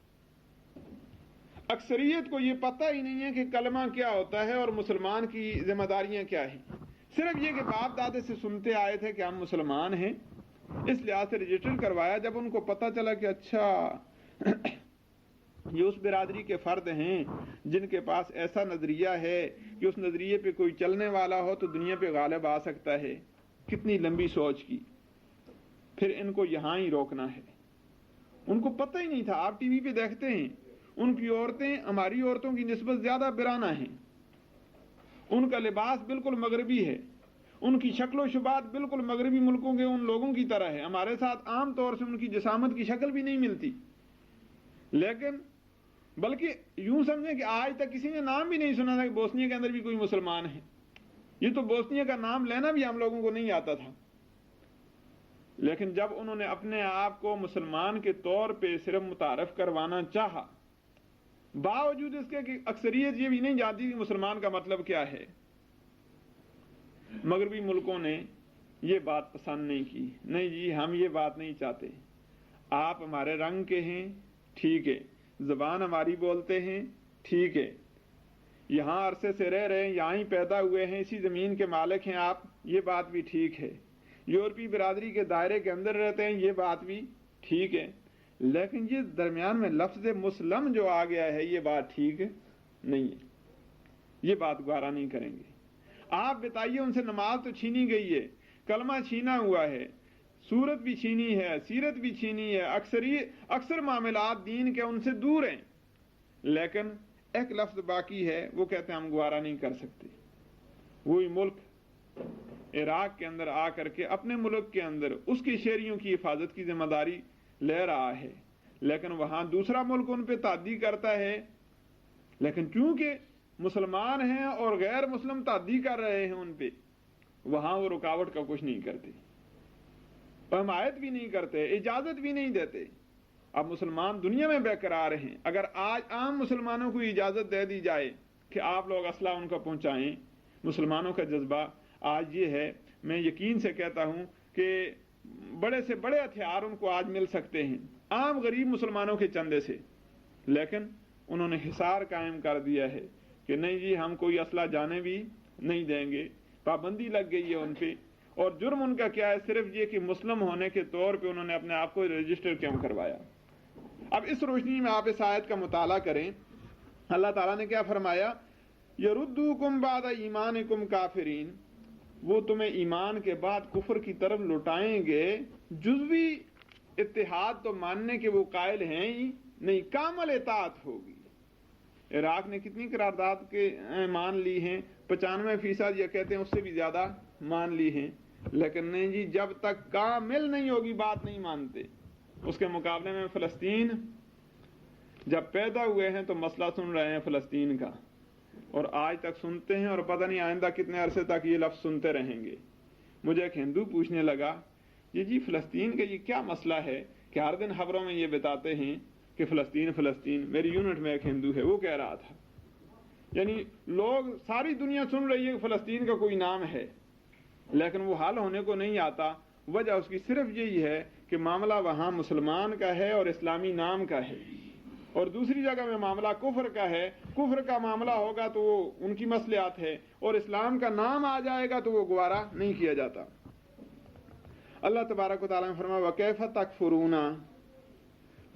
اکثریت کو یہ پتہ ہی نہیں ہے کہ کلمہ کیا ہوتا ہے اور مسلمان کی ذمہ داریاں کیا ہیں، صرف یہ کہ باپ دادے سے سنتے آئے تھے کہ ہم مسلمان ہیں، اس لحاظ سے رجسٹر کروایا۔ جب ان کو پتہ چلا کہ اچھا یہ اس برادری کے فرد ہیں جن کے پاس ایسا نظریہ ہے کہ اس نظریے پہ کوئی چلنے والا ہو تو دنیا پہ غالب آ سکتا ہے، کتنی لمبی سوچ کی، پھر ان کو یہاں ہی روکنا ہے۔ ان کو پتہ ہی نہیں تھا۔ آپ ٹی وی پہ دیکھتے ہیں ان کی عورتیں ہماری عورتوں کی نسبت زیادہ برانہ ہیں، ان کا لباس بالکل مغربی ہے، ان کی شکل و شبات بالکل مغربی ملکوں کے ان لوگوں کی طرح ہے، ہمارے ساتھ عام طور سے ان کی جسامت کی شکل بھی نہیں ملتی، لیکن بلکہ یوں سمجھیں کہ آج تک کسی نے نام بھی نہیں سنا تھا کہ بوسنیا کے اندر بھی کوئی مسلمان ہے۔ یہ تو بوسنیا کا نام لینا بھی ہم لوگوں کو نہیں آتا تھا، لیکن جب انہوں نے اپنے آپ کو مسلمان کے طور پہ صرف متعارف کروانا چاہا، باوجود اس کے کہ اکثریت یہ بھی نہیں جانتی کہ مسلمان کا مطلب کیا ہے، مغربی ملکوں نے یہ بات پسند نہیں کی۔ نہیں جی، ہم یہ بات نہیں چاہتے، آپ ہمارے رنگ کے ہیں، ٹھیک ہے، زبان ہماری بولتے ہیں، ٹھیک ہے، یہاں عرصے سے رہ رہے ہیں، یہاں ہی پیدا ہوئے ہیں، اسی زمین کے مالک ہیں آپ، یہ بات بھی ٹھیک ہے، یورپی برادری کے دائرے کے اندر رہتے ہیں، یہ بات بھی ٹھیک ہے، لیکن یہ درمیان میں لفظ مسلم جو آ گیا ہے، یہ بات ٹھیک نہیں ہے، یہ بات گوارا نہیں کریں گے۔ آپ بتائیے، ان سے نماز تو چھینی گئی ہے، کلمہ چھینا ہوا ہے، صورت بھی چھینی ہے، سیرت بھی چھینی ہے، اکثر معاملات دین کے ان سے دور ہیں، لیکن ایک لفظ باقی ہے، وہ کہتے ہیں ہم گوارا نہیں کر سکتے۔ وہی ملک عراق کے اندر آ کر کے اپنے ملک کے اندر اس کی شہریوں کی حفاظت کی ذمہ داری لے رہا ہے، لیکن وہاں دوسرا ملک ان پہ تعدی کرتا ہے، لیکن چونکہ مسلمان ہیں اور غیر مسلم تعدی کر رہے ہیں ان پہ، وہاں وہ رکاوٹ کا کچھ نہیں کرتے، حمایت بھی نہیں کرتے، اجازت بھی نہیں دیتے۔ اب مسلمان دنیا میں برقرار ہیں، اگر آج عام مسلمانوں کو اجازت دے دی جائے کہ آپ لوگ اسلحہ ان کو پہنچائیں، مسلمانوں کا جذبہ آج یہ ہے، میں یقین سے کہتا ہوں کہ بڑے سے بڑے ہتھیار ان کو آج مل سکتے ہیں عام غریب مسلمانوں کے چندے سے، لیکن انہوں نے حصار قائم کر دیا ہے کہ نہیں جی، ہم کوئی اسلحہ جانے بھی نہیں دیں گے، پابندی لگ گئی ہے ان پہ۔ اور جرم ان کا کیا ہے؟ صرف یہ کہ مسلم ہونے کے طور پہ انہوں نے اپنے آپ کو رجسٹر کیوں کروایا۔ اب اس روشنی میں آپ اس آیت کا مطالعہ کریں، اللہ تعالیٰ نے کیا فرمایا؟ یردوکم بعد ایمانکم کافرین، وہ تمہیں ایمان کے بعد کفر کی طرف لوٹائیں گے۔ جزوی اتحاد تو ماننے کے وہ قائل ہیں ہی نہیں، کامل اطاعت ہوگی۔ عراق نے کتنی قرارداد کے مان لی ہیں؟ 95% یہ کہتے ہیں اس سے بھی زیادہ مان لی ہیں، لیکن نہیں جی، جب تک کامل نہیں ہوگی بات نہیں مانتے۔ اس کے مقابلے میں فلسطین جب پیدا ہوئے ہیں تو مسئلہ سن رہے ہیں فلسطین کا، اور آج تک سنتے ہیں، اور پتہ نہیں آئندہ کتنے عرصے تک یہ لفظ سنتے رہیں گے۔ مجھے ایک ہندو پوچھنے لگا یہ جی فلسطین کا یہ کیا مسئلہ ہے کہ ہر دن خبروں میں یہ بتاتے ہیں کہ فلسطین فلسطین، میری یونٹ میں ایک ہندو ہے وہ کہہ رہا تھا، یعنی لوگ ساری دنیا سن رہی ہے کہ فلسطین کا کوئی نام ہے، لیکن وہ حل ہونے کو نہیں آتا۔ وجہ اس کی صرف یہی ہے کہ معاملہ وہاں مسلمان کا ہے اور اسلامی نام کا ہے، اور دوسری جگہ میں معاملہ کفر کا ہے، کفر کا معاملہ ہوگا تو وہ ان کی مصلحت ہے، اور اسلام کا نام آ جائے گا تو وہ گوارا نہیں کیا جاتا۔ اللہ تبارک و تعالیٰ نے فرمایا وَكَيْفَ تَكْفُرُونَ،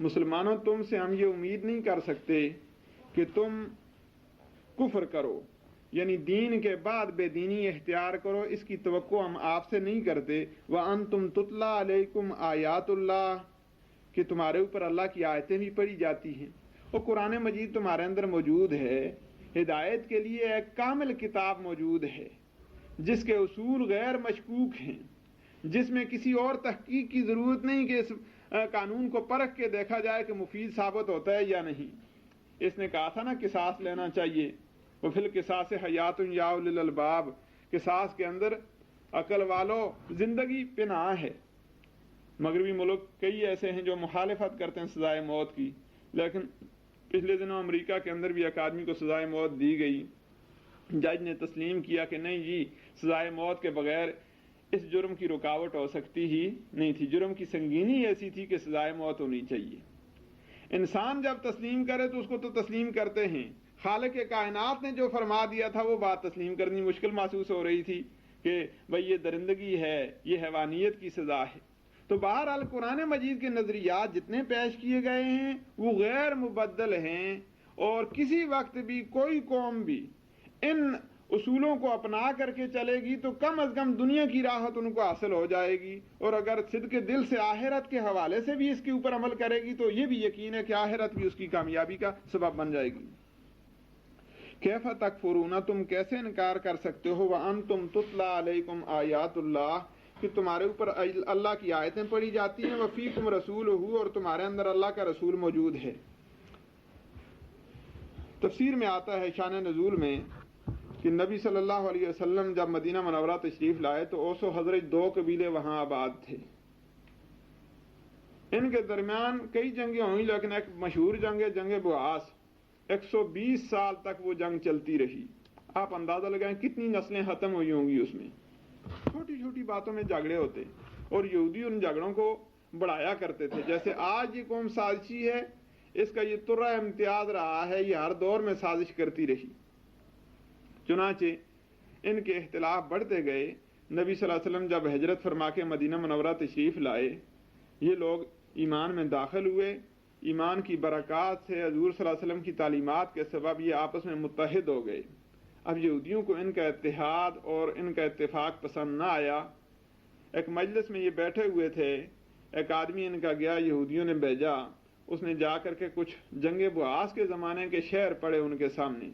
مسلمانوں تم سے ہم یہ امید نہیں کر سکتے کہ تم کفر کرو، یعنی دین کے بعد بے دینی اختیار کرو، اس کی توقع ہم آپ سے نہیں کرتے۔ وَأَنْتُمْ تُتْلَى عَلَيْكُمْ آیات اللہ، کہ تمہارے اوپر اللہ کی آیتیں بھی پڑھی جاتی ہیں، اور قرآن مجید تمہارے اندر موجود ہے، ہدایت کے لیے ایک کامل کتاب موجود ہے جس کے اصول غیر مشکوک ہیں، جس میں کسی اور تحقیق کی ضرورت نہیں کہ اس قانون کو پرکھ کے دیکھا جائے کہ مفید ثابت ہوتا ہے یا نہیں۔ اس نے کہا تھا نا قصاص لینا چاہیے، وفی القصاص حیات یا اولی الالباب، قصاص کے اندر عقل والوں زندگی پناہ ہے۔ مغربی ملک کئی ایسے ہیں جو مخالفت کرتے ہیں سزائے موت کی، لیکن پچھلے دنوں امریکہ کے اندر بھی ایک آدمی کو سزائے موت دی گئی، جج نے تسلیم کیا کہ نہیں جی سزائے موت کے بغیر اس جرم کی رکاوٹ ہو سکتی ہی نہیں تھی، جرم کی سنگینی ایسی تھی کہ سزائے موت ہونی چاہیے۔ انسان جب تسلیم کرے تو اس کو تو تسلیم کرتے ہیں، خالق کائنات نے جو فرما دیا تھا وہ بات تسلیم کرنی مشکل محسوس ہو رہی تھی کہ بھئی یہ درندگی ہے، یہ حیوانیت کی سزا ہے۔ تو بہرحال قرآن مجید کے نظریات جتنے پیش کیے گئے ہیں وہ غیر مبدل ہیں، اور کسی وقت بھی کوئی قوم بھی ان اصولوں کو اپنا کر کے چلے گی تو کم از کم دنیا کی راحت ان کو حاصل ہو جائے گی، اور اگر صدق دل سے آخرت کے حوالے سے بھی اس کے اوپر عمل کرے گی تو یہ بھی یقین ہے کہ آخرت بھی اس کی کامیابی کا سبب بن جائے گی۔ کیف تکفرون، تم کیسے انکار کر سکتے ہو، وانتم تتلی علیکم آیات اللہ، کہ تمہارے اوپر اللہ کی آیتیں پڑھی جاتی ہیں، وفیکم رسولہ، اور تمہارے اندر اللہ کا رسول موجود ہے۔ تفسیر میں آتا ہے شان نزول میں کہ نبی صلی اللہ علیہ وسلم جب مدینہ منورہ تشریف لائے تو اوس و خزرج دو قبیلے وہاں آباد تھے، ان کے درمیان کئی جنگیں ہوئیں، لیکن ایک مشہور جنگ ہے جنگ بواس، 120 سال تک وہ جنگ چلتی رہی۔ آپ اندازہ لگائیں کتنی نسلیں ختم ہوئی ہوں گی اس میں، چھوٹی چھوٹی باتوں میں جھگڑے ہوتے، اور یہودی ان جھگڑوں کو بڑھایا کرتے تھے۔ جیسے آج یہ قوم سازشی ہے، اس کا یہ طرح امتیاز رہا ہے، یہ ہر دور میں سازش کرتی رہی۔ چنانچہ ان کے اختلاف بڑھتے گئے۔ نبی صلی اللہ علیہ وسلم جب ہجرت فرما کے مدینہ منورہ تشریف لائے، یہ لوگ ایمان میں داخل ہوئے، ایمان کی برکات سے حضور صلی اللہ علیہ وسلم کی تعلیمات کے سبب یہ آپس میں متحد ہو گئے۔ اب یہودیوں کو ان کا اتحاد اور ان کا اتفاق پسند نہ آیا۔ ایک مجلس میں یہ بیٹھے ہوئے تھے، ایک آدمی ان کا گیا، یہودیوں نے بھیجا، اس نے جا کر کے کچھ جنگ بواس کے زمانے کے شعر پڑھے ان کے سامنے،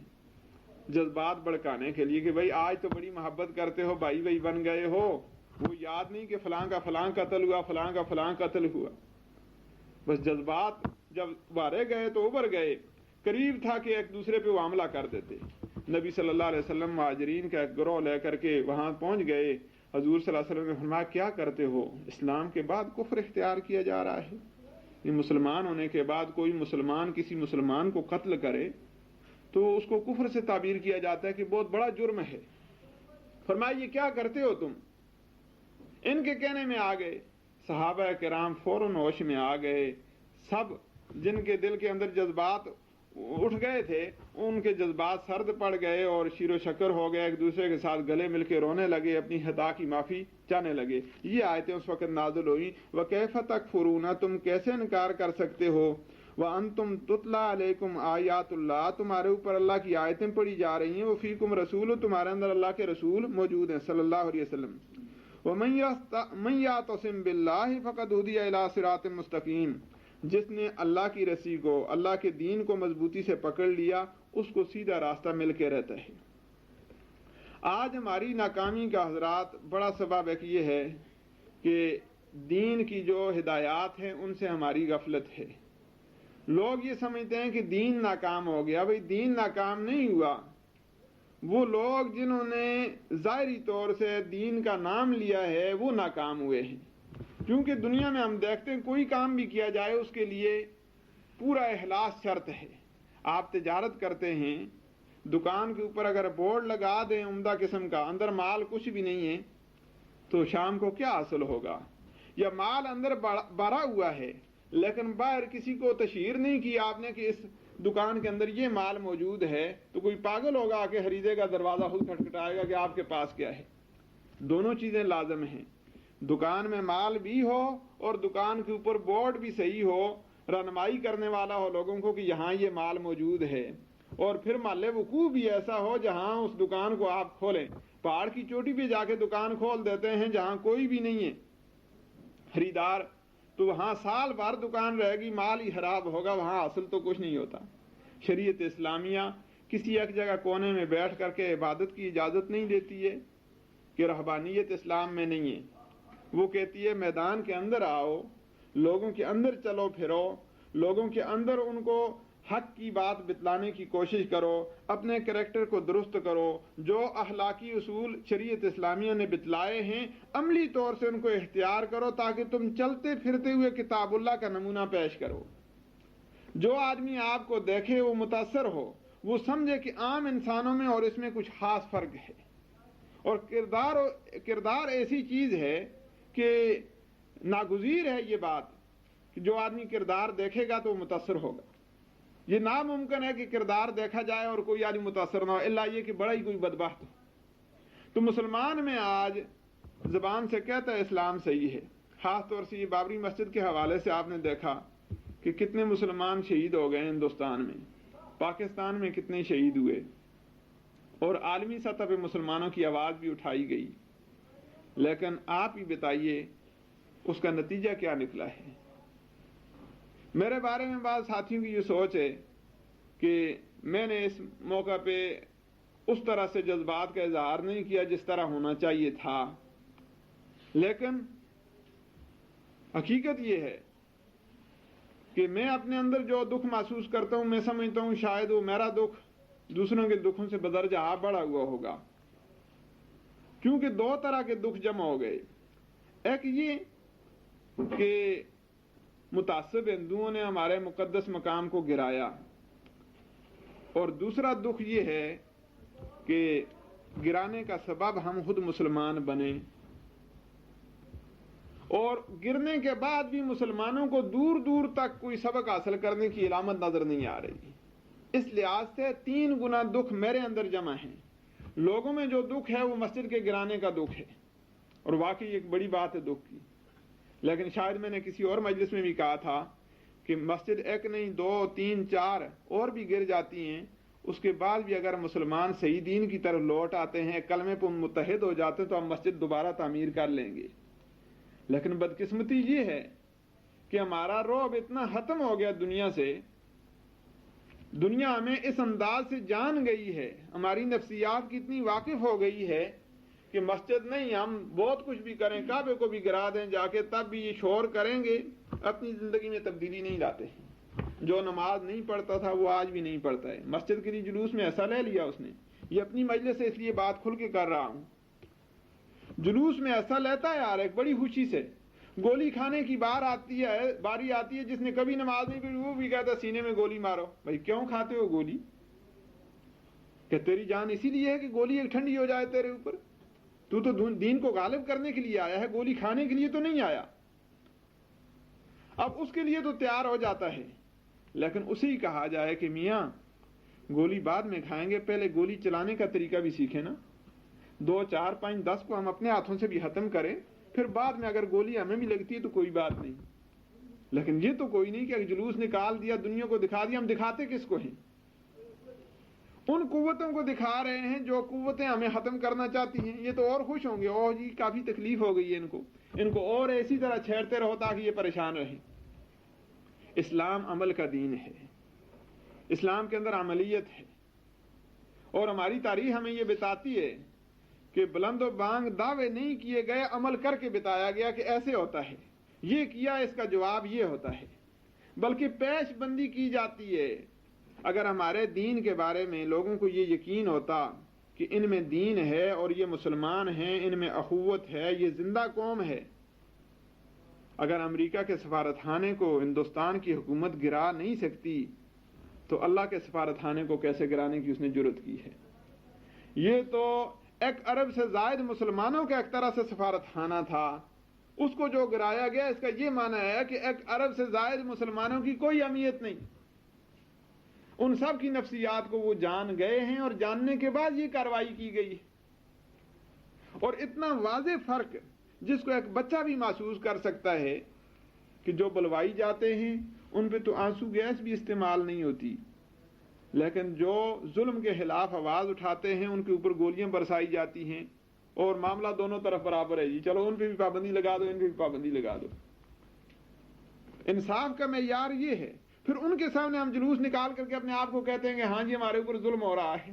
جذبات بڑھکانے کے لیے کہ بھائی آج تو بڑی محبت کرتے ہو، بھائی بھائی بن گئے ہو، وہ یاد نہیں کہ فلاں کا فلاں قتل ہوا، فلاں کا فلاں قتل ہوا۔ بس جذبات جب ابھارے گئے تو ابھر گئے، قریب تھا کہ ایک دوسرے پہ وہ حملہ کر دیتے۔ نبی صلی اللہ علیہ وسلم مہاجرین کا ایک گروہ لے کر کے وہاں پہنچ گئے۔ حضور صلی اللہ علیہ وسلم نے فرمایا کیا کرتے ہو، اسلام کے بعد کفر اختیار کیا جا رہا ہے، یہ مسلمان ہونے کے بعد کوئی مسلمان کسی مسلمان کو قتل کرے تو اس کو کفر سے تعبیر کیا جاتا ہے کہ بہت بڑا جرم ہے۔ فرمایا یہ کیا کرتے ہو تم؟ ان کے کہنے میں آ گئے، صحابہ کرام فوراً ہوش میں آ گئے، سب جن کے دل کے اندر جذبات اٹھ گئے تھے ان کے جذبات سرد پڑ گئے اور شیر و شکر ہو گئے، ایک دوسرے کے ساتھ گلے مل کے رونے لگے، اپنی خطا کی معافی چاہنے لگے۔ یہ آیتیں اس وقت نازل ہوئی، وَكَيْفَ تَكْفُرُونَ، تم کیسے انکار کر سکتے ہو، وَأَنْتُمْ تُتْلَى عَلَيْكُمْ آیات اللہ، تمہارے اوپر اللہ کی آیتیں پڑھی جا رہی ہیں، وَفِيكُمْ رَسُولٌ، تمہارے اندر اللہ کے رسول موجود ہیں صلی اللہ علیہ وسلم۔ وَمَن يَعْتَصِم بِاللَّهِ فَقَدْ هُدِيَ إِلَىٰ صِرَاطٍ مُسْتَقِيمٍ، جس نے اللہ کی رسی کو، اللہ کے دین کو مضبوطی سے پکڑ لیا، اس کو سیدھا راستہ مل کے رہتا ہے۔ آج ہماری ناکامی کا حضرات بڑا سبب ایک یہ ہے کہ دین کی جو ہدایات ہیں ان سے ہماری غفلت ہے۔ لوگ یہ سمجھتے ہیں کہ دین ناکام ہو گیا، بھئی دین ناکام نہیں ہوا۔ وہ لوگ جنہوں نے ظاہری طور سے دین کا نام لیا ہے وہ ناکام ہوئے ہیں، کیونکہ دنیا میں ہم دیکھتے ہیں کوئی کام بھی کیا جائے اس کے لیے پورا اخلاص شرط ہے. آپ تجارت کرتے ہیں، دکان کے اوپر اگر بورڈ لگا دیں عمدہ قسم کا، اندر مال کچھ بھی نہیں ہے، تو شام کو کیا حاصل ہوگا؟ یا مال اندر بھرا ہوا ہے لیکن باہر کسی کو تشہیر نہیں کی آپ نے کہ اس دکان کے اندر یہ مال موجود ہے، تو کوئی پاگل ہوگا آ کے خریدے گا، دروازہ خود کھٹکھٹائے گا کہ آپ کے پاس کیا ہے. دونوں چیزیں لازم ہیں. دکان میں مال بھی ہو اور دکان کے اوپر بورڈ بھی صحیح ہو، رہنمائی کرنے والا ہو لوگوں کو کہ یہاں یہ مال موجود ہے. اور پھر محل وقوع بھی ایسا ہو جہاں اس دکان کو آپ کھولیں. پہاڑ کی چوٹی پہ جا کے دکان کھول دیتے ہیں جہاں کوئی بھی نہیں ہے خریدار، تو وہاں سال بھر دکان رہے گی، مال ہی خراب ہوگا، وہاں حاصل تو کچھ نہیں ہوتا. شریعت اسلامیہ کسی ایک جگہ کونے میں بیٹھ کر کے عبادت کی اجازت نہیں دیتی ہے کہ رہبانیت اسلام میں نہیں ہے. وہ کہتی ہے میدان کے اندر آؤ، لوگوں کے اندر چلو پھرو، لوگوں کے اندر ان کو حق کی بات بتلانے کی کوشش کرو، اپنے کریکٹر کو درست کرو، جو اخلاقی اصول شریعت اسلامیہ نے بتلائے ہیں عملی طور سے ان کو اختیار کرو تاکہ تم چلتے پھرتے ہوئے کتاب اللہ کا نمونہ پیش کرو. جو آدمی آپ کو دیکھے وہ متاثر ہو، وہ سمجھے کہ عام انسانوں میں اور اس میں کچھ خاص فرق ہے. اور کردار ایسی چیز ہے کہ ناگزیر ہے یہ بات کہ جو آدمی کردار دیکھے گا تو وہ متاثر ہوگا. یہ ناممکن ہے کہ کردار دیکھا جائے اور کوئی آدمی متاثر نہ ہو، الا یہ کہ بڑا ہی کوئی بدبخت ہو. تو مسلمان میں آج زبان سے کہتا ہے اسلام صحیح ہے. خاص طور سے یہ بابری مسجد کے حوالے سے آپ نے دیکھا کہ کتنے مسلمان شہید ہو گئے ہندوستان میں، پاکستان میں کتنے شہید ہوئے، اور عالمی سطح پہ مسلمانوں کی آواز بھی اٹھائی گئی. لیکن آپ ہی بتائیے اس کا نتیجہ کیا نکلا ہے؟ میرے بارے میں بعض ساتھیوں کی یہ سوچ ہے کہ میں نے اس موقع پہ اس طرح سے جذبات کا اظہار نہیں کیا جس طرح ہونا چاہیے تھا. لیکن حقیقت یہ ہے کہ میں اپنے اندر جو دکھ محسوس کرتا ہوں، میں سمجھتا ہوں شاید وہ میرا دکھ دوسروں کے دکھوں سے بدرجہ آپ بڑھا ہوا ہوگا. کیونکہ دو طرح کے دکھ جمع ہو گئے. ایک یہ کہ متعصب ہندوؤں نے ہمارے مقدس مقام کو گرایا، اور دوسرا دکھ یہ ہے کہ گرانے کا سبب ہم خود مسلمان بنے، اور گرنے کے بعد بھی مسلمانوں کو دور دور تک کوئی سبق حاصل کرنے کی علامت نظر نہیں آ رہی. اس لحاظ سے 3 گنا دکھ میرے اندر جمع ہیں. لوگوں میں جو دکھ ہے وہ مسجد کے گرانے کا دکھ ہے، اور واقعی ایک بڑی بات ہے دکھ کی. لیکن شاید میں نے کسی اور مجلس میں بھی کہا تھا کہ مسجد ایک نہیں 2 3 4 اور بھی گر جاتی ہیں، اس کے بعد بھی اگر مسلمان صحیح دین کی طرف لوٹ آتے ہیں، کلمے پر متحد ہو جاتے ہیں، تو ہم مسجد دوبارہ تعمیر کر لیں گے. لیکن بدقسمتی یہ ہے کہ ہمارا رعب اتنا ختم ہو گیا دنیا سے، دنیا ہمیں اس انداز سے جان گئی ہے، ہماری نفسیات کی اتنی واقف ہو گئی ہے کہ مسجد نہیں، ہم بہت کچھ بھی کریں، کعبے کو بھی گرا دیں جا کے، تب بھی یہ شور کریں گے، اپنی زندگی میں تبدیلی نہیں لاتے. جو نماز نہیں پڑھتا تھا وہ آج بھی نہیں پڑھتا ہے. مسجد کے لیے جلوس میں ایسا لے لیا اس نے. یہ اپنی مجلس سے اس لیے بات کھل کے کر رہا ہوں. جلوس میں ایسا لیتا ہے یار ایک بڑی خوشی سے. گولی کھانے کی باری آتی ہے، جس نے کبھی نماز نہیں پڑھی وہ بھی کہتا ہے سینے میں گولی مارو. بھائی کیوں کھاتے ہو گولی؟ کہ تیری جان اسی لیے ہے کہ گولی ایک ٹھنڈی ہو جائے تیرے اوپر. تو دین کو غالب کرنے کے لیے آیا ہے، گولی کھانے کے لیے تو نہیں آیا. اب اس کے لیے تو تیار ہو جاتا ہے، لیکن اسی کہا جائے کہ میاں گولی بعد میں کھائیں گے، پہلے گولی چلانے کا طریقہ بھی سیکھیں نا. 2 4 5 10 کو ہم اپنے ہاتھوں سے بھی ختم کریں، پھر بعد میں اگر گولی ہمیں بھی لگتی ہے تو کوئی بات نہیں. لیکن یہ تو کوئی نہیں کہ جلوس نکال دیا، دنیا کو دکھا دیا. ہم دکھاتے کس کو ہیں؟ ان قوتوں کو دکھا رہے ہیں جو قوتیں ہمیں ختم کرنا چاہتی ہیں. یہ تو اور خوش ہوں گے، اوہ جی کافی تکلیف ہو گئی ہے ان کو اور ایسی طرح چھیڑتے رہو تاکہ یہ پریشان رہیں. اسلام عمل کا دین ہے، اسلام کے اندر عملیت ہے، اور ہماری تاریخ ہمیں یہ بتاتی ہے کہ بلند و بانگ دعوے نہیں کیے گئے، عمل کر کے بتایا گیا کہ ایسے ہوتا ہے، یہ کیا اس کا جواب یہ ہوتا ہے. بلکہ پیش بندی کی جاتی ہے. اگر ہمارے دین کے بارے میں لوگوں کو یہ یقین ہوتا کہ ان میں دین ہے اور یہ مسلمان ہیں، ان میں اخوت ہے، یہ زندہ قوم ہے، اگر امریکہ کے سفارت خانے کو ہندوستان کی حکومت گرا نہیں سکتی تو اللہ کے سفارت خانے کو کیسے گرانے کی اس نے جرت کی ہے؟ یہ تو 1 ارب سے زائد مسلمانوں کا ایک طرح سے سفارت خانہ تھا، اس کو جو گرایا گیا، اس کا یہ معنی ہے کہ 1 ارب سے زائد مسلمانوں کی کوئی اہمیت نہیں، ان سب کی نفسیات کو وہ جان گئے ہیں اور جاننے کے بعد یہ کارروائی کی گئی ہے۔ اور اتنا واضح فرق جس کو ایک بچہ بھی محسوس کر سکتا ہے کہ جو بلوائی جاتے ہیں ان پہ تو آنسو گیس بھی استعمال نہیں ہوتی، لیکن جو ظلم کے خلاف آواز اٹھاتے ہیں ان کے اوپر گولیاں برسائی جاتی ہیں، اور معاملہ دونوں طرف برابر ہے، جی چلو ان پہ بھی پابندی لگا دو، ان پہ بھی پابندی لگا دو۔ انصاف کا معیار یہ ہے۔ پھر ان کے سامنے ہم جلوس نکال کر کے اپنے آپ کو کہتے ہیں کہ ہاں جی ہمارے اوپر ظلم ہو رہا ہے۔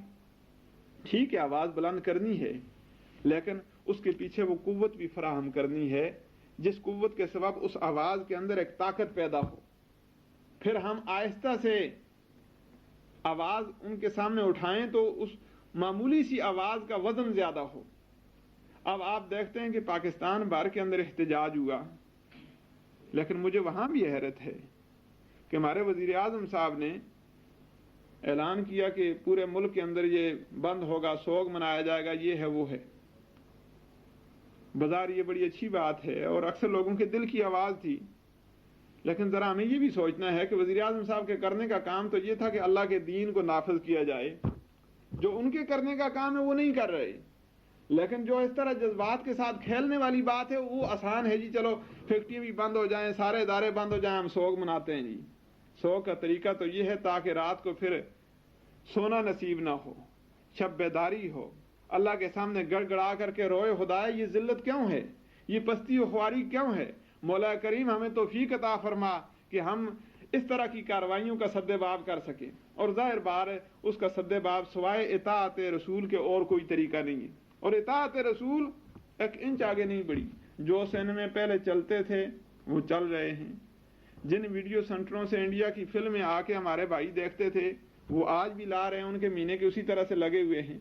ٹھیک ہے، آواز بلند کرنی ہے، لیکن اس کے پیچھے وہ قوت بھی فراہم کرنی ہے جس قوت کے سبب اس آواز کے اندر ایک طاقت پیدا ہو۔ پھر ہم آہستہ سے آواز ان کے سامنے اٹھائیں تو اس معمولی سی آواز کا وزن زیادہ ہو۔ اب آپ دیکھتے ہیں کہ پاکستان بھر کے اندر احتجاج ہوا، لیکن مجھے وہاں بھی حیرت ہے کہ ہمارے وزیر اعظم صاحب نے اعلان کیا کہ پورے ملک کے اندر یہ بند ہوگا، سوگ منایا جائے گا، یہ ہے وہ ہے۔ بظاہر یہ بڑی اچھی بات ہے اور اکثر لوگوں کے دل کی آواز تھی، لیکن ذرا ہمیں یہ بھی سوچنا ہے کہ وزیر اعظم صاحب کے کرنے کا کام تو یہ تھا کہ اللہ کے دین کو نافذ کیا جائے، جو ان کے کرنے کا کام ہے وہ نہیں کر رہے، لیکن جو اس طرح جذبات کے ساتھ کھیلنے والی بات ہے وہ آسان ہے، جی چلو فیکٹریاں بھی بند ہو جائیں، سارے ادارے بند ہو جائیں، ہم سوگ مناتے ہیں۔ جی سوگ کا طریقہ تو یہ ہے تاکہ رات کو پھر سونا نصیب نہ ہو، شب بیداری ہو، اللہ کے سامنے گڑ گڑا کر کے روئے خدایا یہ ذلت کیوں ہے، یہ پستی و خواری کیوں ہے، مولا کریم ہمیں توفیق عطا فرما کہ ہم اس طرح کی کارروائیوں کا سد باب کر سکیں۔ اور ظاہر بات ہے اس کا سد باب سوائے اطاعت رسول کے اور کوئی طریقہ نہیں ہے، اور اطاعت رسول 1 انچ آگے نہیں بڑھی۔ جو سینمے پہلے چلتے تھے وہ چل رہے ہیں، جن ویڈیو سینٹروں سے انڈیا کی فلمیں آ کے ہمارے بھائی دیکھتے تھے وہ آج بھی لا رہے ہیں، ان کے مہینے کے اسی طرح سے لگے ہوئے ہیں۔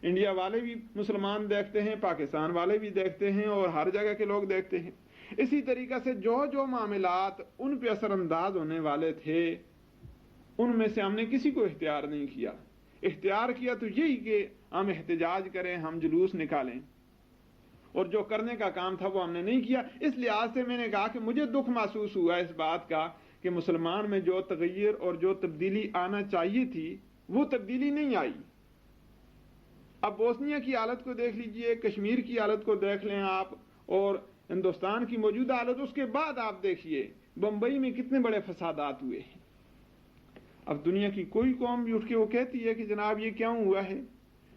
انڈیا والے بھی مسلمان دیکھتے ہیں، پاکستان والے بھی دیکھتے ہیں، اور ہر جگہ کے لوگ دیکھتے ہیں۔ اسی طریقہ سے جو معاملات ان پہ اثر انداز ہونے والے تھے ان میں سے ہم نے کسی کو اختیار نہیں کیا۔ اختیار کیا تو یہی کہ ہم احتجاج کریں، ہم جلوس نکالیں، اور جو کرنے کا کام تھا وہ ہم نے نہیں کیا۔ اس لحاظ سے میں نے کہا کہ مجھے دکھ محسوس ہوا اس بات کا کہ مسلمان میں جو تغیر اور جو تبدیلی آنا چاہیے تھی وہ تبدیلی نہیں آئی۔ اب بوسنیا کی حالت کو دیکھ لیجئے، کشمیر کی حالت کو دیکھ لیں آپ، اور ہندوستان کی موجودہ حالت، اس کے بعد آپ دیکھیے بمبئی میں کتنے بڑے فسادات ہوئے ہیں۔ اب دنیا کی کوئی قوم بھی اٹھ کے وہ کہتی ہے کہ جناب یہ کیوں ہوا ہے؟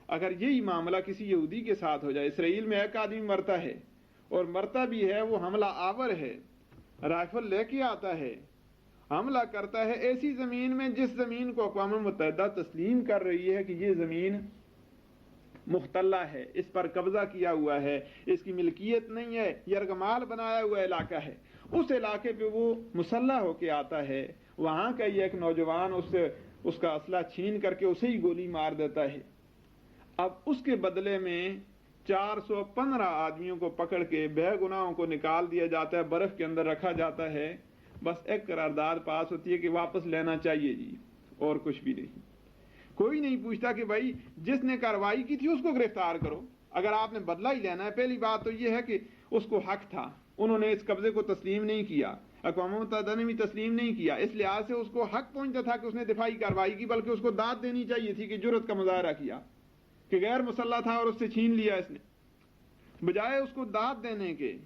اگر یہی معاملہ کسی یہودی کے ساتھ ہو جائے، اسرائیل میں 1 آدمی مرتا ہے، اور مرتا بھی ہے، وہ حملہ آور ہے، رائفل لے کے آتا ہے، حملہ کرتا ہے ایسی زمین میں جس زمین کو اقوام متحدہ تسلیم کر رہی ہے کہ یہ زمین مختلہ ہے، اس پر قبضہ کیا ہوا ہے، اس کی ملکیت نہیں ہے، یرغمال بنایا ہوا علاقہ ہے، اس علاقے پہ وہ مسلح ہو کے آتا ہے، وہاں کا یہ ایک نوجوان اس کا اسلحہ چھین کر کے اسے ہی گولی مار دیتا ہے۔ اب اس کے بدلے میں 415 آدمیوں کو پکڑ کے بے گناہوں کو نکال دیا جاتا ہے، برف کے اندر رکھا جاتا ہے، بس ایک قرارداد پاس ہوتی ہے کہ واپس لینا چاہیے جی، اور کچھ بھی نہیں۔ کوئی نہیں پوچھتا کہ بھائی جس نے کارروائی کی تھی اس کو گرفتار کرو، اگر آپ نے بدلہ ہی لینا ہے۔ پہلی بات تو یہ ہے کہ اس کو حق تھا، انہوں نے اس قبضے کو تسلیم نہیں کیا، اقوام متحدہ نے بھی تسلیم نہیں کیا، اس لحاظ سے اس کو حق پہنچتا تھا کہ اس نے دفاعی کارروائی کی، بلکہ اس کو داد دینی چاہیے تھی کہ جرأت کا مظاہرہ کیا کہ غیر مسلح تھا اور اس سے چھین لیا اس نے۔ بجائے اس کو داد دینے کے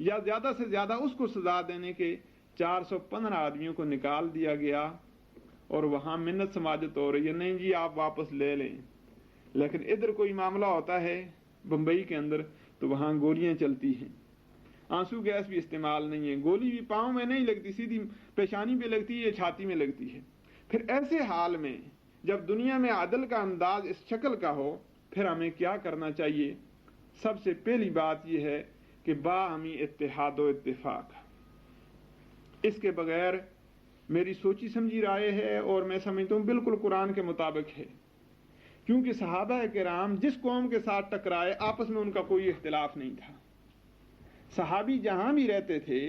یا زیادہ سے زیادہ اس کو سزا دینے کے 415 آدمیوں کو نکال دیا گیا، اور وہاں منت سماجت ہو رہی ہے، نہیں جی آپ واپس لے لیں۔ لیکن ادھر کوئی معاملہ ہوتا ہے بمبئی کے اندر تو وہاں گولیاں چلتی ہیں، آنسو گیس بھی استعمال نہیں ہے، گولی بھی پاؤں میں نہیں لگتی، سیدھی پیشانی پہ لگتی ہے، چھاتی میں لگتی ہے۔ پھر ایسے حال میں جب دنیا میں عدل کا انداز اس شکل کا ہو، پھر ہمیں کیا کرنا چاہیے؟ سب سے پہلی بات یہ ہے کہ باہمی اتحاد و اتفاق، اس کے بغیر میری سوچی سمجھی رائے ہے اور میں سمجھتا ہوں بالکل قرآن کے مطابق ہے، کیونکہ صحابہ کرام جس قوم کے ساتھ ٹکرائے آپس میں ان کا کوئی اختلاف نہیں تھا۔ صحابی جہاں بھی رہتے تھے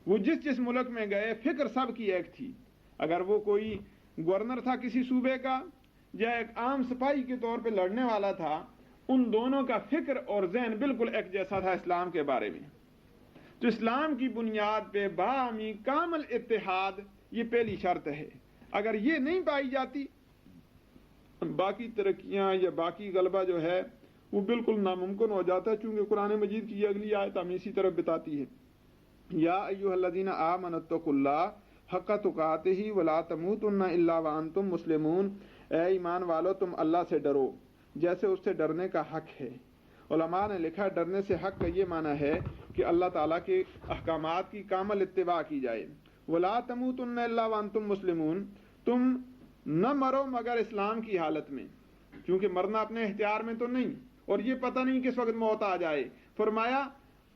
وہ جس ملک میں گئے فکر سب کی ایک تھی. اگر وہ کوئی گورنر تھا کسی صوبے کا یا ایک عام سپاہی کے طور پہ لڑنے والا تھا، ان دونوں کا فکر اور ذہن بالکل ایک جیسا تھا اسلام کے بارے میں. تو اسلام کی بنیاد پہ باہمی کامل اتحاد یہ پہلی شرط ہے. اگر یہ نہیں پائی جاتی باقی ترقیاں یا باقی غلبہ جو ہے وہ بالکل ناممکن ہو جاتا ہے. چونکہ قرآن مجید کی یہ اگلی آیت ہمیں اسی طرف بتاتی ہے، یا ایھا الذین آمنوا اتقوا اللہ حق تقاتہ ولا تموتن الا وانتم مسلمون. اے ایمان والو تم اللہ سے ڈرو جیسے اس سے ڈرنے کا حق ہے. علماء نے لکھا ڈرنے سے حق کا یہ معنی ہے کہ اللہ تعالیٰ کے احکامات کی کامل اتباع کی جائے. ولا تموتن الا وانتم مسلمون، تم نہ مرو مگر اسلام کی حالت میں، کیونکہ مرنا اپنے اختیار میں تو نہیں اور یہ پتہ نہیں کس وقت موت آ جائے. فرمایا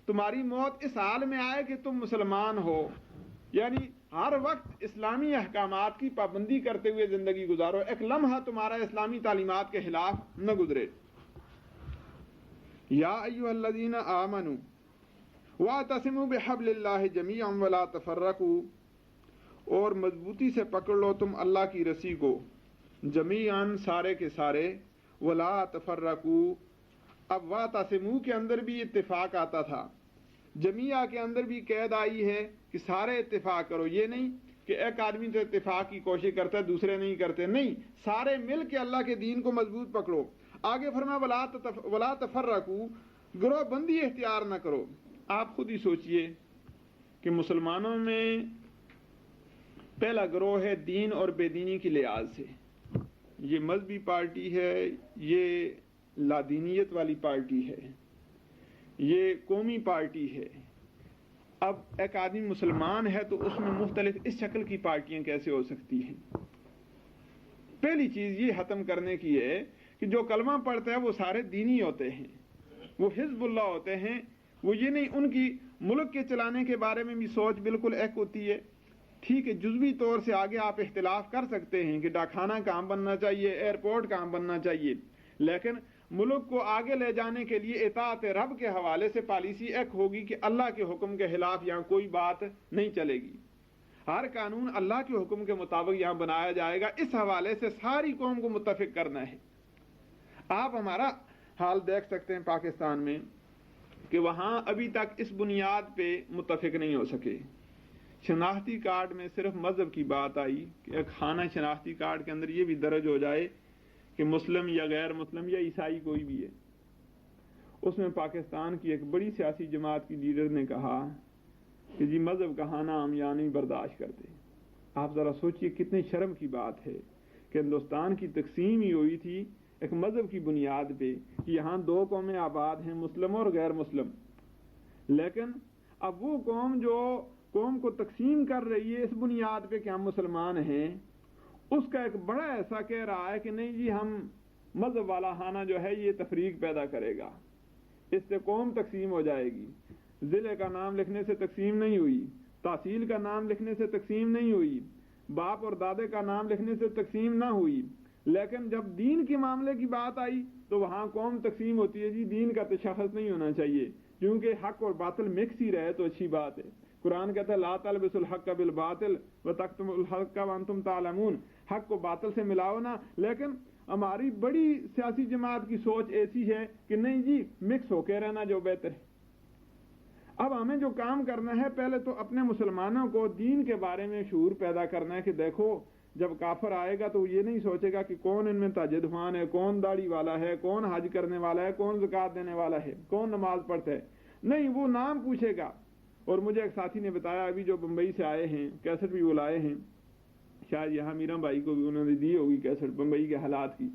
تمہاری موت اس حال میں آئے کہ تم مسلمان ہو، یعنی ہر وقت اسلامی احکامات کی پابندی کرتے ہوئے زندگی گزارو، ایک لمحہ تمہارا اسلامی تعلیمات کے خلاف نہ گزرے. یا ایھا الذین آمنوا واعتصموا بحبل اللہ جمیعا ولا تفرقوا، اور مضبوطی سے پکڑ لو تم اللہ کی رسی کو، جمیعاً سارے کے سارے، ولا تفرقوا. اب واعتصموا کے اندر بھی اتفاق آتا تھا، جمیعہ کے اندر بھی قید آئی ہے کہ سارے اتفاق کرو. یہ نہیں کہ ایک آدمی تو اتفاق کی کوشش کرتا ہے دوسرے نہیں کرتے، نہیں، سارے مل کے اللہ کے دین کو مضبوط پکڑو. آگے فرمایا ولا تفرقوا، گروہ بندی اختیار نہ کرو. آپ خود ہی سوچئے کہ مسلمانوں میں پہلا گروہ ہے دین اور بے دینی کی لحاظ سے، یہ مذہبی پارٹی ہے، یہ لادینیت والی پارٹی ہے، یہ قومی پارٹی ہے. اب ایک آدمی مسلمان ہے تو اس میں مختلف اس شکل کی پارٹیاں کیسے ہو سکتی ہیں؟ پہلی چیز یہ ختم کرنے کی ہے کہ جو کلمہ پڑھتا ہے وہ سارے دینی ہوتے ہیں، وہ حزب اللہ ہوتے ہیں. وہ یہ نہیں، ان کی ملک کے چلانے کے بارے میں بھی سوچ بالکل ایک ہوتی ہے. ٹھیک ہے، جزوی طور سے آگے آپ اختلاف کر سکتے ہیں کہ ڈاکخانہ کہاں بننا چاہیے، ایئرپورٹ کہاں بننا چاہیے، لیکن ملک کو آگے لے جانے کے لیے اطاعت رب کے حوالے سے پالیسی ایک ہوگی کہ اللہ کے حکم کے خلاف یہاں کوئی بات نہیں چلے گی. ہر قانون اللہ کے حکم کے مطابق یہاں بنایا جائے گا. اس حوالے سے ساری قوم کو متفق کرنا ہے. آپ ہمارا حال دیکھ سکتے ہیں پاکستان میں کہ وہاں ابھی تک اس بنیاد پہ متفق نہیں ہو سکے. شناختی کارڈ میں صرف مذہب کی بات آئی کہ ایک خانہ شناختی کارڈ کے اندر یہ بھی درج ہو جائے کہ مسلم یا غیر مسلم یا عیسائی کوئی بھی ہے. اس میں پاکستان کی ایک بڑی سیاسی جماعت کی لیڈر نے کہا کہ جی مذہب کا خانہ ہم یہاں نہیں برداشت کرتے. آپ ذرا سوچئے کتنی شرم کی بات ہے کہ ہندوستان کی تقسیم ہی ہوئی تھی ایک مذہب کی بنیاد پہ کہ یہاں دو قومیں آباد ہیں، مسلم اور غیر مسلم. لیکن اب وہ قوم جو قوم کو تقسیم کر رہی ہے اس بنیاد پہ کہ ہم مسلمان ہیں، اس کا ایک بڑا ایسا کہہ رہا ہے کہ نہیں جی ہم مذہب والا خانہ جو ہے یہ تفریق پیدا کرے گا، اس سے قوم تقسیم ہو جائے گی. ضلع کا نام لکھنے سے تقسیم نہیں ہوئی، تحصیل کا نام لکھنے سے تقسیم نہیں ہوئی، باپ اور دادے کا نام لکھنے سے تقسیم نہ ہوئی. لیکن جب دین کے معاملے کی بات آئی تو وہاں قوم تقسیم ہوتی ہے. جی دین کا تشخص نہیں ہونا چاہیے، کیونکہ حق اور باطل مکس ہی رہے تو اچھی بات ہے. قرآن کہتا ہے لا تلبسوا الحق بالباطل وتکتموا الحق وانتم تعلمون، حق کو باطل سے ملاؤ نہ. لیکن ہماری بڑی سیاسی جماعت کی سوچ ایسی ہے کہ نہیں جی مکس ہو کے رہنا جو بہتر ہے. اب ہمیں جو کام کرنا ہے پہلے تو اپنے مسلمانوں کو دین کے بارے میں شعور پیدا کرنا ہے کہ دیکھو جب کافر آئے گا تو یہ نہیں سوچے گا کہ کون ان میں تاجدخوان ہے، کون داڑھی والا ہے، کون حج کرنے والا ہے، کون زکوٰۃ دینے والا ہے، کون نماز پڑھتا ہے. نہیں، وہ نام پوچھے گا. اور مجھے ایک ساتھی نے بتایا ابھی جو بمبئی سے آئے ہیں، کیسٹ بھی وہ لائے ہیں، شاید یہاں میرم بھائی کو بھی انہوں نے دی ہوگی کیسٹ بمبئی کے حالات کی.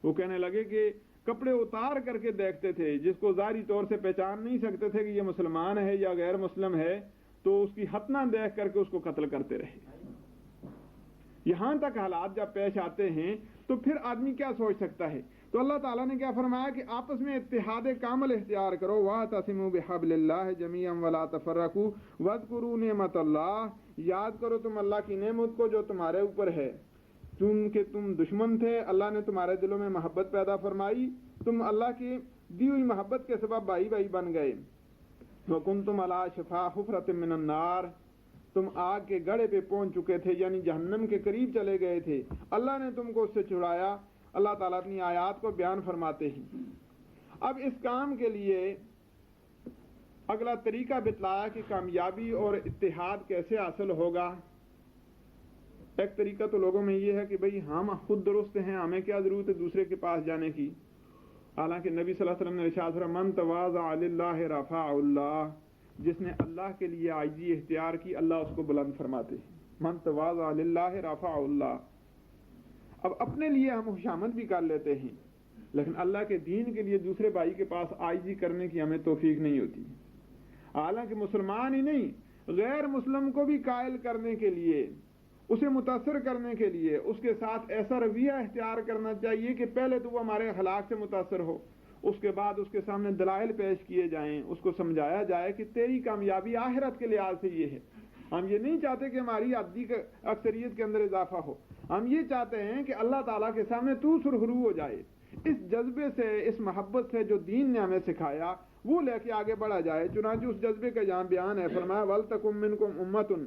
وہ کہنے لگے کہ کپڑے اتار کر کے دیکھتے تھے، جس کو ظاہری طور سے پہچان نہیں سکتے تھے کہ یہ مسلمان ہے یا غیر مسلم ہے، تو اس کی ختنہ دیکھ کر کے اس کو قتل کرتے رہے. یہاں تک حالات جب پیش آتے ہیں تو پھر آدمی کیا سوچ سکتا ہے؟ تو اللہ تعالیٰ نے کیا فرمایا کہ آپس میں اتحاد کامل اختیار کرو. وَاعْتَصِمُوا بِحَبْلِ اللَّهِ جَمِيعًا وَلَا تَفَرَّقُوا وَاذْكُرُوا نِعْمَتَ اللَّهِ، یاد کرو تم اللہ کی نعمت کو جو تمہارے اوپر ہے. چونکہ تم دشمن تھے، اللہ نے تمہارے دلوں میں محبت پیدا فرمائی، تم اللہ کی دی ہوئی محبت کے سبب بھائی بھائی بن گئے. وَكُنْتُمْ عَلَىٰ شَفَا حُفْرَةٍ مِّنَ النَّارِ، تم آگ کے گڑھے پہ پہنچ چکے تھے، یعنی جہنم کے قریب چلے گئے تھے، اللہ نے تم کو اس سے چھڑایا۔ اللہ تعالیٰ اپنی آیات کو بیان فرماتے ہیں۔ اب اس کام کے لیے اگلا طریقہ بتلایا کہ کامیابی اور اتحاد کیسے حاصل ہوگا۔ ایک طریقہ تو لوگوں میں یہ ہے کہ بھئی ہم خود درست ہیں، ہمیں کیا ضرورت ہے دوسرے کے پاس جانے کی، حالانکہ نبی صلی اللہ علیہ وسلم نے ارشاد فرمایا من تواضع للہ رفع اللہ، جس نے اللہ کے لیے عاجزی اختیار کی اللہ اس کو بلند فرماتے ہیں۔ من تواضع للہ رفع اللہ۔ اب اپنے لیے ہم خوشامد بھی کر لیتے ہیں، لیکن اللہ کے دین کے لیے دوسرے بھائی کے پاس عاجزی کرنے کی ہمیں توفیق نہیں ہوتی۔ حالانکہ مسلمان ہی نہیں، غیر مسلم کو بھی قائل کرنے کے لیے، اسے متاثر کرنے کے لیے اس کے ساتھ ایسا رویہ اختیار کرنا چاہیے کہ پہلے تو وہ ہمارے اخلاق سے متاثر ہو، اس کے بعد اس کے سامنے دلائل پیش کیے جائیں، اس کو سمجھایا جائے کہ تیری کامیابی آخرت کے لحاظ سے یہ ہے۔ ہم یہ نہیں چاہتے کہ ہماری عددی اکثریت کے اندر اضافہ ہو، ہم یہ چاہتے ہیں کہ اللہ تعالیٰ کے سامنے تو سرخرو ہو جائے، اس جذبے سے، اس محبت سے جو دین نے ہمیں سکھایا وہ لے کے آگے بڑھا جائے۔ چنانچہ اس جذبے کا یہاں بیان ہے، فرمایا وَلْتَكُم مِّنكُمْ أُمَّةٌ،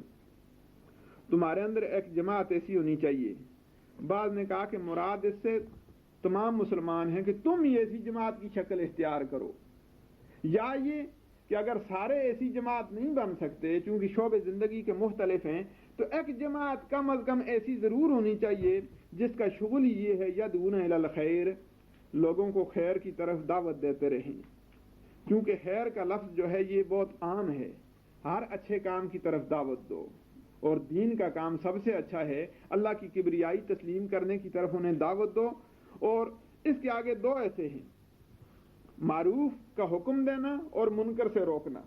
تمہارے اندر ایک جماعت ایسی ہونی چاہیے۔ بعض نے کہا کہ مراد اس سے تمام مسلمان ہیں کہ تم یہ ایسی جماعت کی شکل اختیار کرو، یا یہ کہ اگر سارے ایسی جماعت نہیں بن سکتے چونکہ شعبے زندگی کے مختلف ہیں تو ایک جماعت کم از کم ایسی ضرور ہونی چاہیے جس کا شغل یہ ہے یدعون الی الخیر، لوگوں کو خیر کی طرف دعوت دیتے رہیں، کیونکہ خیر کا لفظ جو ہے یہ بہت عام ہے، ہر اچھے کام کی طرف دعوت دو، اور دین کا کام سب سے اچھا ہے، اللہ کی کبریائی تسلیم کرنے کی طرف انہیں دعوت دو۔ اور اس کے آگے دو ایسے ہیں، معروف کا حکم دینا اور منکر سے روکنا۔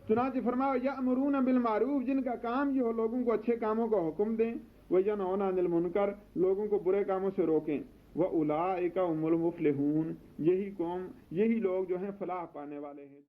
چنانچہ فرمایا یأمرون بالمعروف، جن کا کام یہ ہو لوگوں کو اچھے کاموں کا حکم دیں، وینہون عن المنکر، لوگوں کو برے کاموں سے روکیں، وَأُولَٰئِکَ هُمُ الْمُفْلِحُونَ، یہی قوم، یہی لوگ جو ہیں فلاح پانے والے ہیں۔